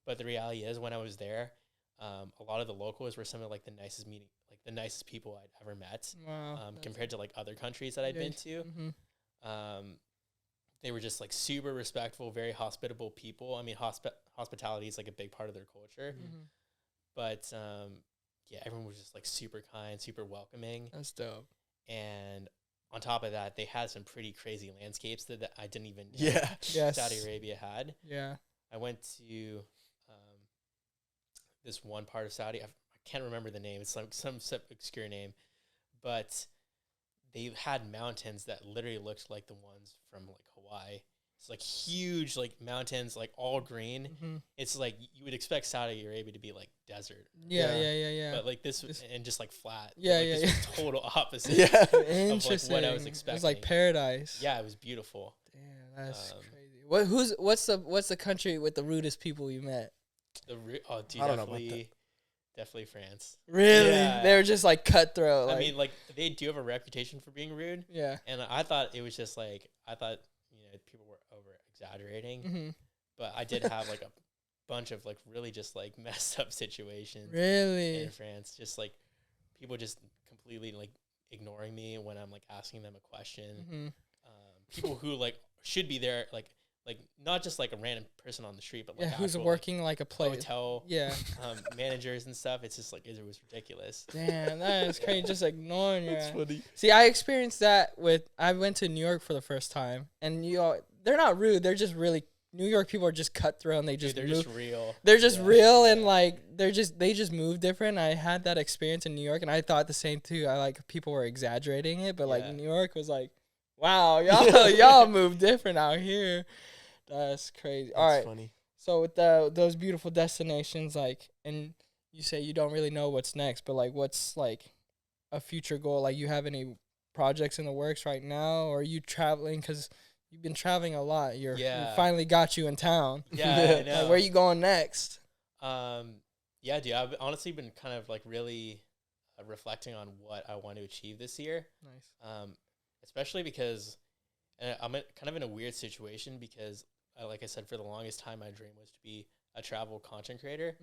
But the reality is, when I was there, a lot of the locals were some of like the nicest people I'd ever met. Wow. Compared to like other countries that I'd been to. They were just like super respectful, very hospitable people. I mean, hospitality is like a big part of their culture. But yeah, everyone was just like super kind, super welcoming. That's dope. And on top of that, they had some pretty crazy landscapes that I didn't even know Yes. Saudi Arabia had. Yeah. I went to this one part of Saudi. I can't remember the name. It's like some obscure name. But they had mountains that literally looked like the ones from like Hawaii. It's like huge like mountains, like all green. It's like you would expect Saudi Arabia to be like desert. Yeah. But like this was and just like flat. Yeah, like, yeah, this was total opposite. Yeah. Interesting. what I was It was expecting. like paradise. Yeah, it was beautiful. Damn, that's Um, crazy. What's the country with the rudest people you met? Dude, I don't know about definitely France. Really? Yeah. They were just like cutthroat. I mean, like they do have a reputation for being rude, yeah. and I thought it was just like people were over exaggerating, but I did have like a bunch of like really just like messed up situations Really? in France. Just like people just completely like ignoring me when I'm like asking them a question. People who like should be there like not just like a random person on the street, but like who's actual, working like a like, place. hotel Yeah. managers and stuff. It's just like it was ridiculous. Damn, that is crazy. Just ignoring you. That's funny. See, I experienced that I went to New York for the first time, and they're not rude. They're just really New York people are just cutthroat. And they just Dude, they're just real. They're just real, and like they just move different. I had that experience in New York, and I thought the same too. I like people were exaggerating it, but like Yeah. New York was like, wow, y'all move different out here. That's crazy. All right. Funny. So with those beautiful destinations, like, and you say you don't really know what's next, but like, what's like a future goal? Like, you have any projects in the works right now, or are you traveling? Because you've been traveling a lot. You finally got you in town. Yeah, I know. Like, where are you going next? Yeah, dude. I've honestly been kind of like really reflecting on what I want to achieve this year. Nice. Especially because I'm kind of in a weird situation because, like I said, for the longest time, my dream was to be a travel content creator,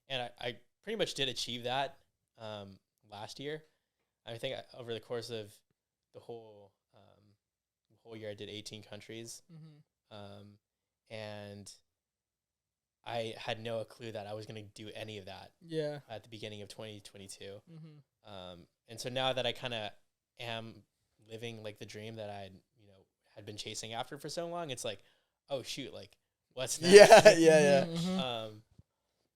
and I pretty much did achieve that last year. I think over the course of the whole year, I did 18 countries, and I had no clue that I was going to do any of that Yeah. at the beginning of 2022. Mm-hmm. And so now that I kind of am living like the dream that I, had been chasing after for so long, it's like, oh shoot, like what's next? Yeah. Mm-hmm.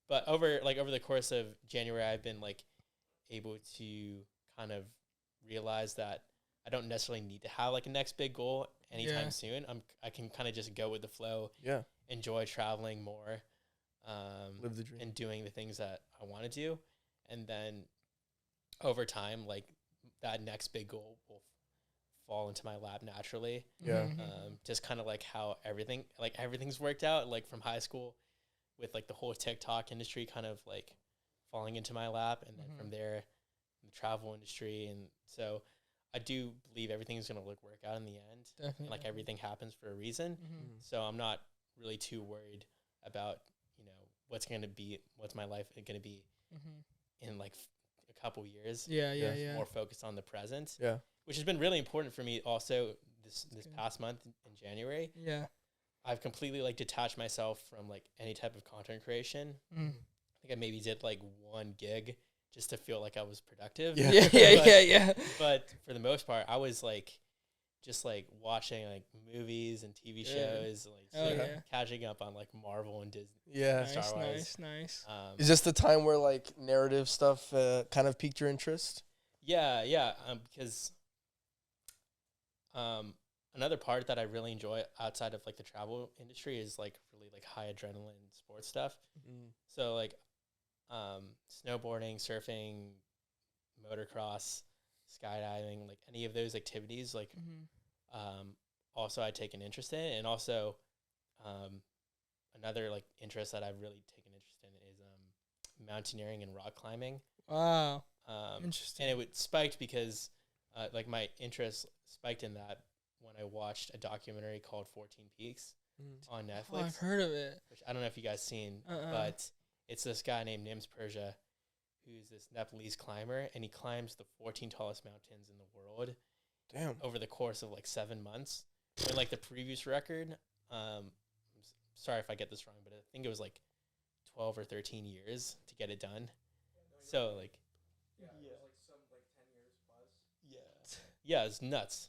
But over the course of January, I've been like able to kind of realize that I don't necessarily need to have like a next big goal anytime soon. I can kind of just go with the flow. Yeah. Enjoy traveling more. Live the dream. And doing the things that I want to do. And then over time, like that next big goal will fall into my lap naturally. Yeah. Just kind of like how everything's worked out, like from high school with like the whole TikTok industry kind of like falling into my lap. And then from there, the travel industry. And so I do believe everything's going to work out in the end. Definitely. And like everything happens for a reason. So I'm not really too worried about, what's my life going to be in like a couple years. Yeah. More focused on the present. Yeah. Which has been really important for me also this past month in January. Yeah. I've completely like detached myself from like any type of content creation. I think I maybe did like one gig just to feel like I was productive. Yeah. But for the most part, I was like just like watching like movies and TV shows, like catching up on like Marvel and Disney. Yeah. Star Wars. Nice. Is this the time where like narrative stuff kind of piqued your interest? Yeah. Because another part that I really enjoy outside of like the travel industry is like really like high adrenaline sports stuff. So like snowboarding, surfing, motocross, skydiving, like any of those activities, like also I take an interest in. And also another like interest that I've really taken interest in is mountaineering and rock climbing. Wow. Interesting. And it spiked because like my interest spiked in that when I watched a documentary called 14 Peaks on Netflix. Oh, I've heard of it. Which I don't know if you guys seen, but it's this guy named Nims Persia, who's this Nepalese climber, and he climbs the 14 tallest mountains in the world. Damn. Over the course of like 7 months. When like the previous record, sorry if I get this wrong, but I think it was like 12 or 13 years to get it done. So like, yeah, it's nuts.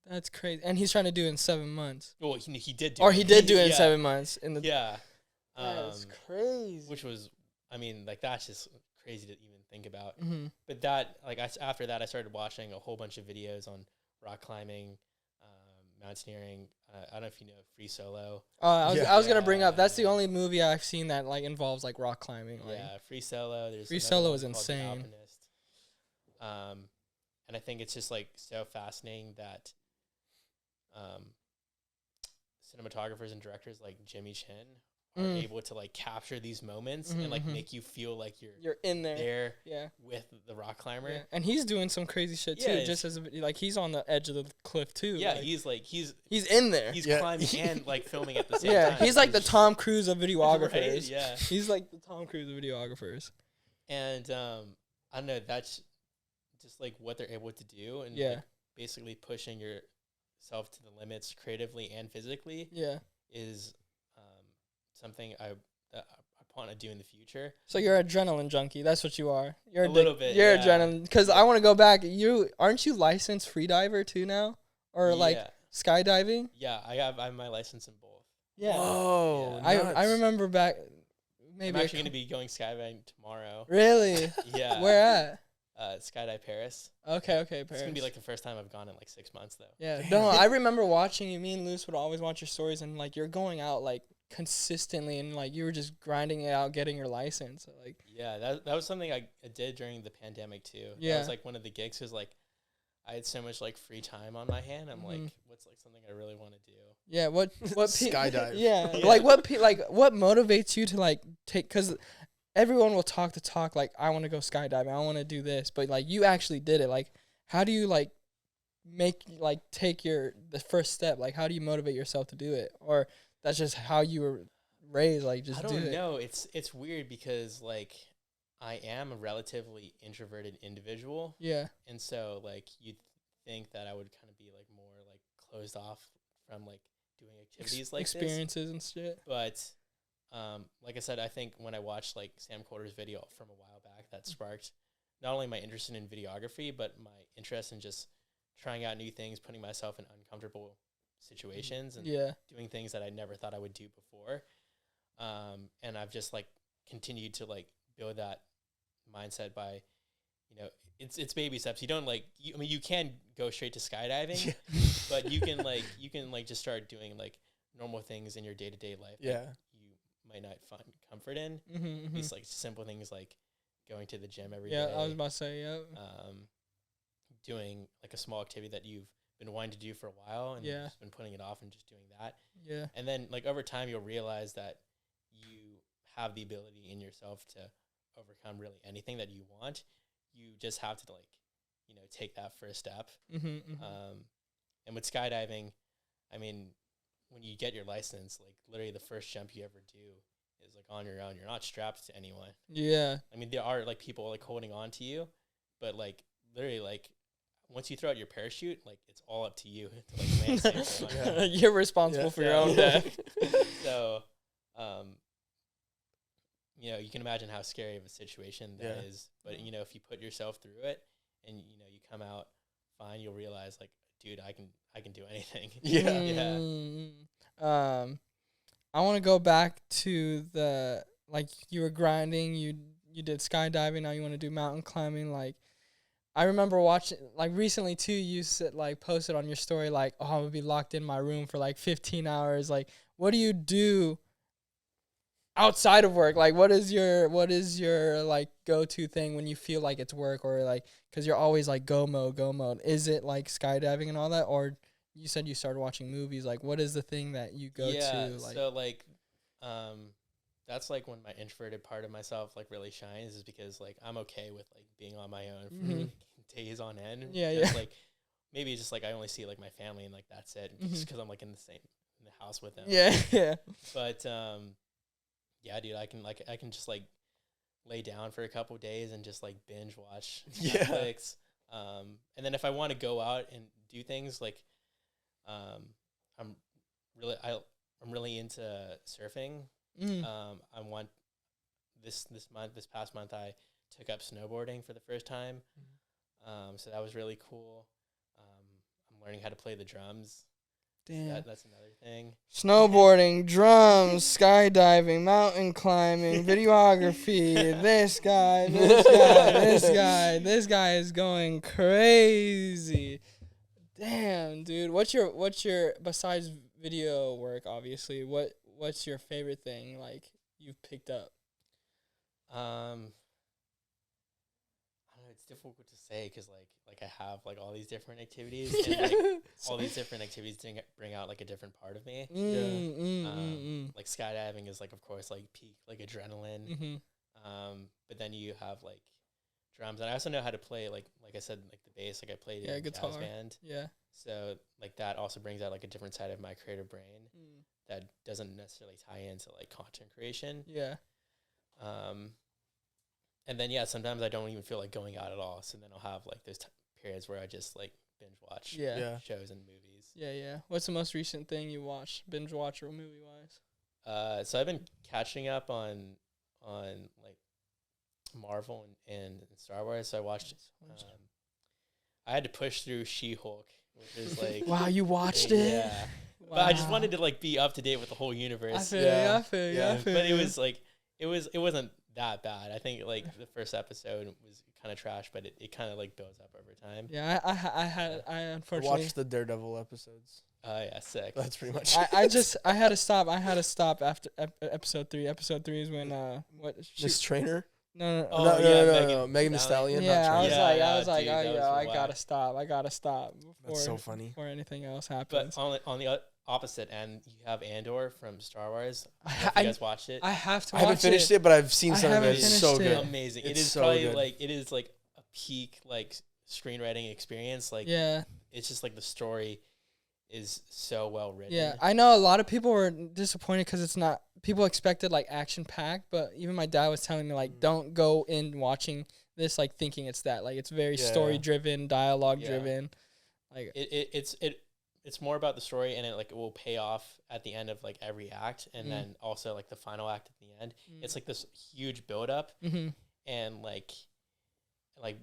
That's crazy. And he's trying to do it in 7 months. Well, he did do or it. he did do it in 7 months. That's crazy. Which was, I mean, like that's just crazy to even think about. But that, like, after that, I started watching a whole bunch of videos on rock climbing, mountaineering. I don't know if you know Free Solo. I was gonna bring up. That's the only movie I've seen that like involves like rock climbing. Like. Yeah, Free Solo. Free Solo is insane. And I think it's just like so fascinating that cinematographers and directors like Jimmy Chin are able to like capture these moments and like make you feel like you're in there with the rock climber. Yeah. And he's doing some crazy shit too, just as like he's on the edge of the cliff too. Yeah, like, he's in there. He's climbing and like filming at the same time. He's like the Tom Cruise of videographers. Right? Yeah. He's like the Tom Cruise of videographers. And I don't know, that's just like what they're able to do and like, basically pushing yourself to the limits creatively and physically is something I want to do in the future. So you're an adrenaline junkie. That's what you are. You're a little bit. You're adrenaline. Because I want to go back. Aren't you licensed freediver too now, or like skydiving? Yeah, I have my license in both. Yeah. Whoa. Yeah. I remember back. Maybe I'm actually going to be going skydiving tomorrow. Really? Yeah. Where at? Skydive Paris. Okay, Paris. It's gonna be like the first time I've gone in like 6 months though. Yeah, no, I remember watching you. Me and Luce would always watch your stories, and like you're going out like consistently, and like you were just grinding it out, getting your license. So, like that was something I did during the pandemic too. Yeah, that was like one of the gigs. Was like I had so much like free time on my hand. I'm like, what's like something I really want to do? Yeah, what skydive? Yeah, like what motivates you to like take? Because everyone will talk the talk, like, I want to go skydiving, I want to do this, but, like, you actually did it. Like, how do you, like, take the first step? Like, how do you motivate yourself to do it? Or that's just how you were raised, like, just do it? I don't know. It's weird because, like, I am a relatively introverted individual. Yeah. And so, like, you'd think that I would kind of be, like, more, like, closed off from, like, doing activities like experiences and shit. But like I said, I think when I watched like Sam Kolder's video from a while back, that sparked not only my interest in videography, but my interest in just trying out new things, putting myself in uncomfortable situations and doing things that I never thought I would do before. And I've just like continued to like build that mindset by, you know, it's baby steps. You don't like, I mean, you can go straight to skydiving, but you can like just start doing like normal things in your day-to-day life. Yeah. That you might not find comfort in. These like simple things like going to the gym every day. Yeah, I was about to say, doing like a small activity that you've been wanting to do for a while and you've just been putting it off and just doing that. Yeah. And then like over time you'll realize that you have the ability in yourself to overcome really anything that you want. You just have to like, you know, take that first step. And with skydiving, I mean, when you get your license, like literally the first jump you ever do is like on your own. You're not strapped to anyone. Yeah. I mean, there are like people like holding on to you, but like literally like once you throw out your parachute, like it's all up to you to like land safely on your own. You're responsible for your own death. So, you know, you can imagine how scary of a situation that is. But, you know, if you put yourself through it and, you know, you come out fine, you'll realize like, dude, I can do anything. I want to go back to the, like you were grinding, you did skydiving, now you want to do mountain climbing. Like, I remember watching, like recently too, you said, like posted on your story, like, oh, I'm gonna be locked in my room for like 15 hours. Like, what do you do outside of work? Like, what is your like go-to thing when you feel like it's work, or like, cause you're always like go mode. Is it like skydiving and all that? Or you said you started watching movies. Like, what is the thing that you go to? Like, so like, that's like when my introverted part of myself like really shines, is because like I'm okay with like being on my own for like, days on end. Like maybe it's just like I only see like my family and like that's it, just because I'm like in the house with them. But yeah, dude, I can just like lay down for a couple days and just like binge watch Netflix. And then if I want to go out and do things like, I'm really into surfing. I want this past month I took up snowboarding for the first time. So that was really cool. I'm learning how to play the drums. Damn. So that's another thing. Snowboarding, drums, skydiving, mountain climbing, videography. This guy is going crazy. Damn, dude. What's your besides video work, obviously, what's your favorite thing like you've picked up? I don't know, it's difficult to say because like I have like all these different activities and like all these different activities bring out like a different part of me. Like skydiving is like, of course, like peak like adrenaline. But then you have like drums, and I also know how to play like I said, like the bass. Like I played in a guitar jazz band. So like that also brings out like a different side of my creative brain that doesn't necessarily tie into like content creation. And then sometimes I don't even feel like going out at all. So then I'll have like those periods where I just like binge watch shows and movies. What's the most recent thing you watched, binge watch or movie wise? So I've been catching up on like Marvel and Star Wars. So I watched. I had to push through She-Hulk, which is like wow, you watched it? Yeah. Wow. But I just wanted to like be up to date with the whole universe. I feel you. But it was like it wasn't that bad. I think like the first episode was kind of trash, but it kind of like builds up over time. Yeah, I unfortunately watched the Daredevil episodes. Yeah, sick. That's pretty much. I had to stop. I had to stop after episode 3. Episode 3 is when This trainer. No. Megan Thee Stallion. Yeah, I was like, dude, I gotta stop. That's so funny. Before anything else happens. But on the opposite end, you have Andor from Star Wars. I don't know if you guys watched it. I have to. I haven't finished it, but I've seen some of it. It's so good. Amazing. It's it is so probably good. like it is like a peak like screenwriting experience. Like it's just like the story is so well written. Yeah, I know a lot of people were disappointed because it's not. People expected like action packed, but even my dad was telling me like, don't go in watching this like thinking it's that. Like it's very story driven, dialogue driven. Like it it's more about the story, and it will pay off at the end of like every act, and then also like the final act at the end. It's like this huge build up, and like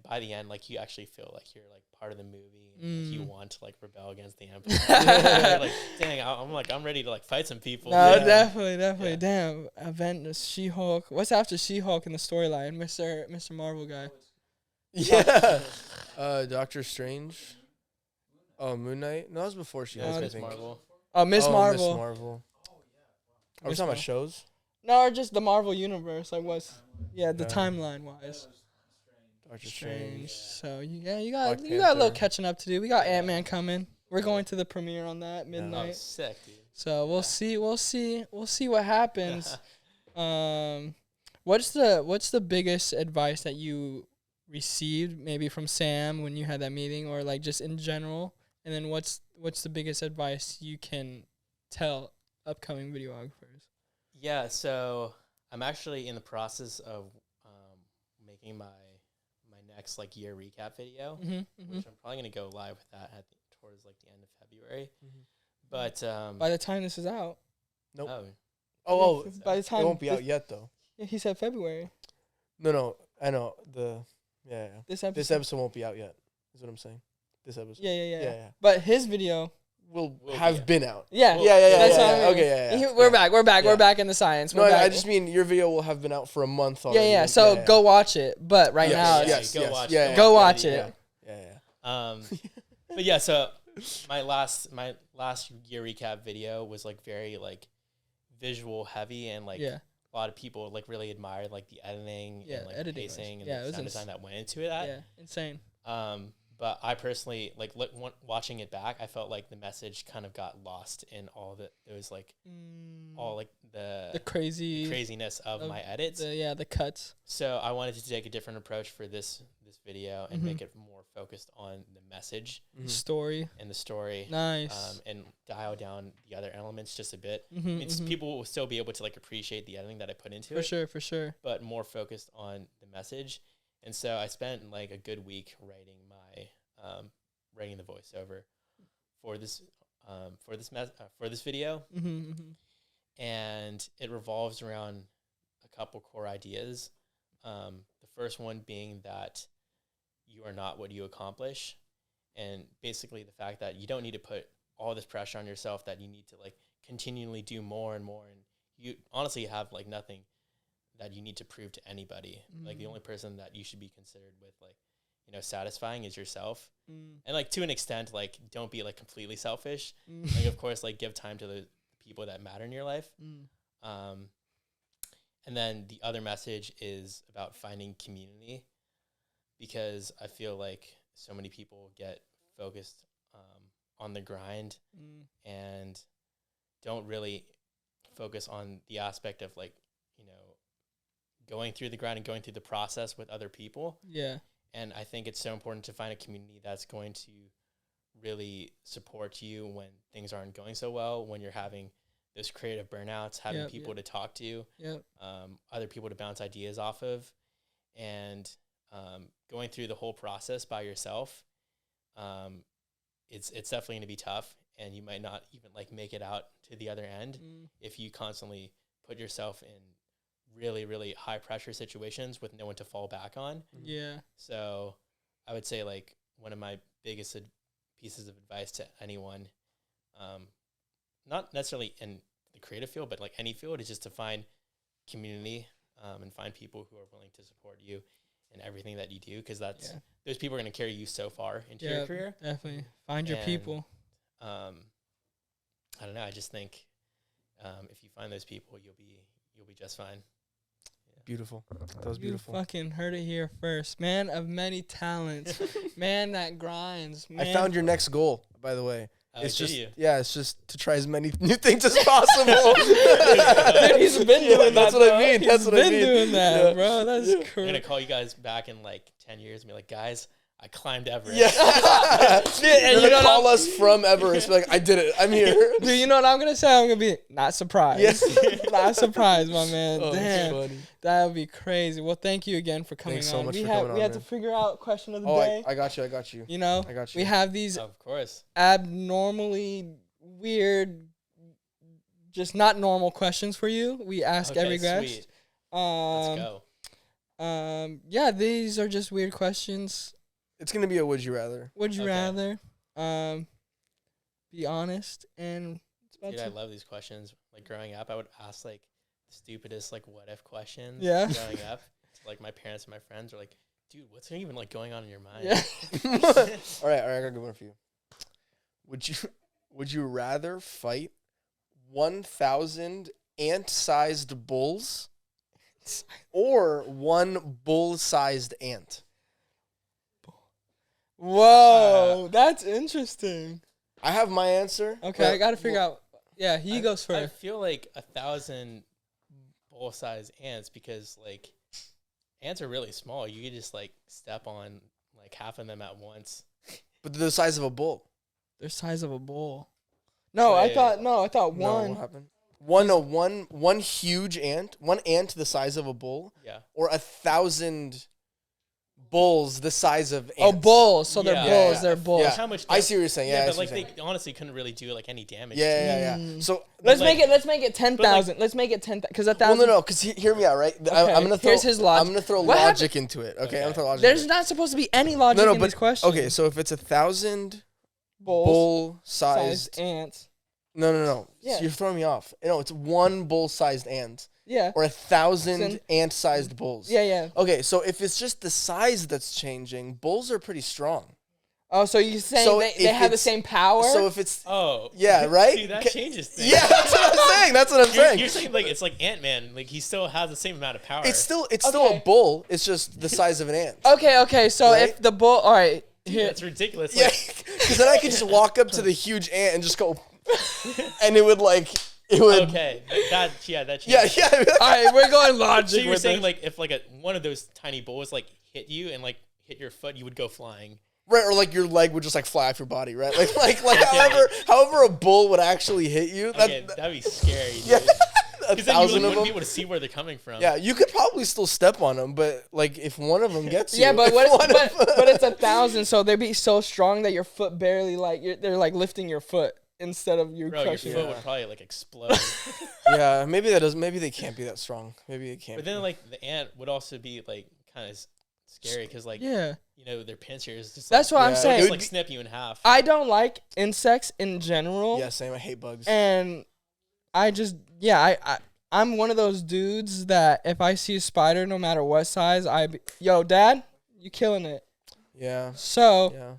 by the end, like you actually feel like you're like part of the movie, and like, you want to like rebel against the Empire. Like, dang, I'm ready to like fight some people. No, definitely. Yeah. Damn, Avengers, She-Hulk. What's after She-Hulk in the storyline, Mr. Marvel guy? Yeah, Doctor Strange. Oh, Moon Knight. No, that was before She-Hulk. Miss Marvel. Oh, Miss Marvel. Miss Marvel. Are we talking about shows? No, or just the Marvel universe. Like the timeline wise. Doctor Strange. So you got a little catching up to do. We got Ant-Man coming. We're going to the premiere on that midnight. Oh, sick, dude. So we'll see what happens. What's the biggest advice that you received maybe from Sam when you had that meeting, or like just in general? And then what's the biggest advice you can tell upcoming videographers? Yeah, so I'm actually in the process of making my next like year recap video, which I'm probably gonna go live with that towards like the end of February. But by the time this is out, nope. Oh, by the time it won't be out yet though. Yeah, he said February. No, I know This episode won't be out yet. Is what I'm saying. This episode. Yeah. But his video will have been out. Yeah. That's what I mean. Okay, yeah. We're back. We're back in the science. No, I just mean your video will have been out for a month already. Yeah. So go watch it. But right now, go watch it. Yeah. But yeah, so my last year recap video was like very like visual heavy, and like a lot of people like really admired like the editing and like the pacing and the sound design that went into it. Yeah, insane. But I personally like watching it back, I felt like the message kind of got lost in all those like all like the craziness of my edits. The cuts. So I wanted to take a different approach for this video and make it more focused on the message, story, Nice. And dial down the other elements just a bit. People will still be able to like appreciate the editing that I put into it. For sure. But more focused on the message. And so I spent like a good week writing writing the voiceover for this video, and it revolves around a couple core ideas. The first one being that you are not what you accomplish, and basically the fact that you don't need to put all this pressure on yourself that you need to like continually do more and more, and you honestly have like nothing that you need to prove to anybody. Like the only person that you should be considered with like, you know, satisfying is yourself. And like to an extent, like don't be like completely selfish. Like of course, like give time to the people that matter in your life. And then the other message is about finding community, because I feel like so many people get focused on the grind and don't really focus on the aspect of like, you know, going through the grind and going through the process with other people. Yeah. And I think it's so important to find a community that's going to really support you when things aren't going so well, when you're having those creative burnouts, having people to talk to, other people to bounce ideas off of, and going through the whole process by yourself. It's definitely going to be tough, and you might not even like make it out to the other end if you constantly put yourself in really, really high pressure situations with no one to fall back on. Yeah. So I would say like one of my biggest pieces of advice to anyone, not necessarily in the creative field, but like any field, is just to find community and find people who are willing to support you in everything that you do, because those people are going to carry you so far into your career. Definitely. Find your people. I don't know. I just think if you find those people, you'll be just fine. Beautiful. That was beautiful. You fucking heard it here first. Man of many talents. Man that grinds. Man. I found your next goal, by the way. It's just to try as many new things as possible. Dude, he's been doing that. That's what I mean. That's what I mean. He's been doing that, bro. That's crazy. I'm gonna call you guys back in like 10 years and be like, guys, I climbed Everest. Yeah. And You're gonna call us from Everest. Be like, I did it. I'm here. Dude, you know what I'm gonna say? I'm gonna be not surprised. Yeah. Not surprised, my man. Oh, that's Damn, funny. that would be crazy. Well, thank you again for coming Thanks on. so much we for had coming we on, had to man. figure out question of the Oh, day. I got you. You know, I got you. we have these Of course. abnormally weird, just not normal questions for you. We ask every guest. Sweet. Um, Let's go. Yeah, these are just weird questions. It's gonna be a would you rather. Would you Okay. rather? Be honest and it's about Dude, I to- love these questions. Like growing up, I would ask like the stupidest like what if questions. Yeah. Growing up, to, like my parents and my friends are like, dude, what's even like going on in your mind? Yeah. All right, I got a good one for you. Would you rather fight 1,000 ant-sized bulls or one bull-sized ant? Whoa, that's interesting. I have my answer. Okay, I gotta figure out. Yeah, he goes I first. feel like 1,000 bull-sized ants because like ants are really small. You could just like step on like half of them at once. But they're the size of a bull. They're size of a bull. No, Wait. I thought No, one. what happened? One huge ant, one ant the size of a bull, Yeah. or 1,000 bulls the size of ants. Oh, bulls. So they're Yeah. bulls. Yeah. They're bulls. Yeah. How much? I see what you're saying. Yeah, I but see like what you're they honestly couldn't really do like any damage. yeah. Mm. So Let's like- make it 10,000. Let's make it 10,000 because a well, thousand. no, because hear me out, right? Okay, I'm gonna throw. here's his logic. I'm gonna throw What logic into it. Okay, I'm gonna throw logic. There's into not supposed to be any logic it. No, in but these questions. okay. So if it's 1,000 Bulls, bull-sized, sized ants. no. Yeah. So you're throwing me off. No, it's one bull-sized ant Yeah. or 1,000 Sen- ant-sized bulls. Yeah. Okay, so if it's just the size that's changing, bulls are pretty strong. Oh, so you're saying So they if have the it's- same power? So if it's Oh. Yeah, right? Dude, that Ca- changes things. yeah, that's what I'm saying. That's what I'm saying. You're saying like it's like Ant-Man. Like he still has the same amount of power. It's still a Okay. bull. It's just the size of an ant. okay. So Right? if the bull, all right, Dude, here. that's ridiculous. Yeah, Like, because then I could just walk up to the huge ant and just go, and it would. okay. That changes. Yeah. All right, we're going logic. So you're with saying this. like if like one of those tiny bulls like hit you and like hit your foot, you would go flying. Right, or like your leg would just like fly off your body, right? Like however a bull would actually hit you. Okay, that'd be scary, dude. Yeah, a Because then you thousand wouldn't of be them. able to see where they're coming from. Yeah, you could probably still step on them, but like if one of them gets you, Yeah, but if what? one of- But it's 1,000, so they'd be so strong that your foot barely they're like lifting your foot instead of you Bro, your crushing foot it. would probably like explode. yeah, maybe they can't be that strong. Maybe it can't. But then like the ant would also be like kind of scary because like Yeah, you know their pincers just that's like, what I'm Yeah. they'll saying. just It would like be- snip you in half. I don't like insects in general. Yeah, same. I hate bugs. And I'm one of those dudes that if I see a spider, no matter what size, yo, Dad, you killing it. Yeah, So yeah.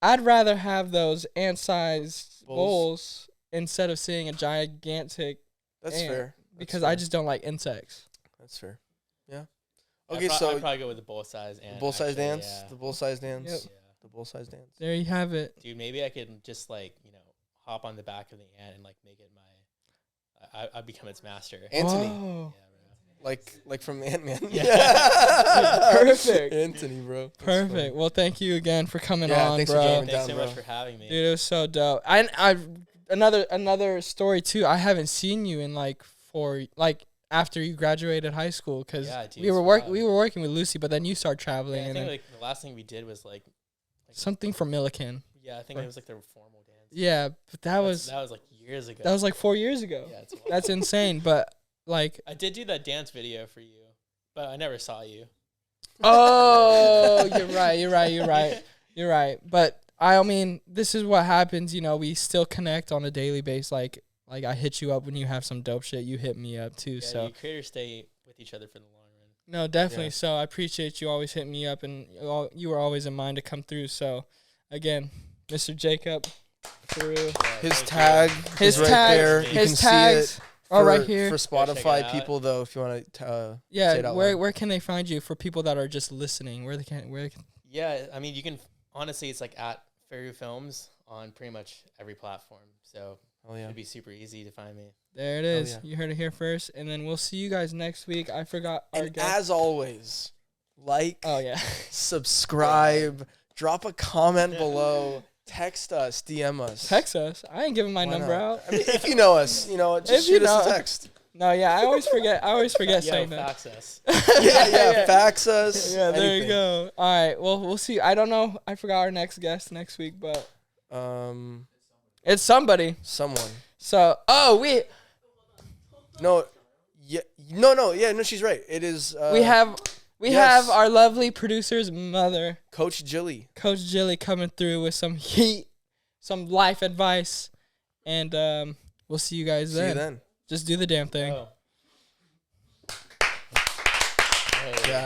I'd rather have those ant-sized Bulls. bulls instead of seeing a gigantic That's ant, fair. because fair. I just don't like insects. That's fair. Yeah. I'd Okay, I'd so probably go with the bull size ant. bull-sized actually, ants. yeah. The bull-sized ants. Yep. Yeah. The bull-sized ants. There you have it. Dude, maybe I could just like hop on the back of the ant and like make it I'd become its master. Anthony, Oh, Yeah, like from Ant-Man. Yeah. Perfect. Anthony, bro. That's perfect. funny. Well, thank you again for coming Yeah, on, thanks for bro. bro. coming Thanks down, so much bro. for having me. Dude, it was so dope. Another story too. I haven't seen you in after you graduated high school because Yeah, dude, we were it's wild. we were working with Lucy, but then you start traveling Yeah, I and think then like the last thing we did was like something for Milliken. yeah, I think it was like their formal dance. Yeah, but that was like years ago. like 4 years ago. yeah, it's wild. That's insane. But like, I did do that dance video for you, but I never saw you. oh, you're right. But I mean, this is what happens. We still connect on a daily basis. Like I hit you up when you have some dope shit. You hit me up too. Yeah, So you creators stay with each other for the long run. no, definitely. Yeah. So I appreciate you always hitting me up, and you were always in mind to come through. So again, Mr. Jacob, Drew, Yeah, His thank you. tag his is right tag, there. You his can tags see it. are right here. For Check it Spotify out. people, though, if you want to say it Yeah, out where loud. where can they find you for people that are just listening? Where they can Yeah, I mean, you can honestly, it's like at Ferru Films on pretty much every platform. So Oh, yeah. it'd be super easy to find me. There it is. yeah. You heard it here first, and then we'll see you guys next week. I forgot our And guest. as always, like, Oh yeah. subscribe, drop a comment below, text us, DM us. Text us. I ain't giving my Why number not? out. I mean, if you know us, just If you shoot us a know- text. No, yeah, I always forget Yo, saying that. fax us. Yeah, fax us. Yeah, there anything. you go. All right, well, we'll see. I don't know. I forgot our next guest next week, but it's somebody. Someone. So, No, yeah, no, she's right. It is. we have yes. our lovely producer's mother, Coach Jilly. Coach Jilly, coming through with some heat, some life advice, and we'll see you guys See you then. then. Just do the damn thing. Oh.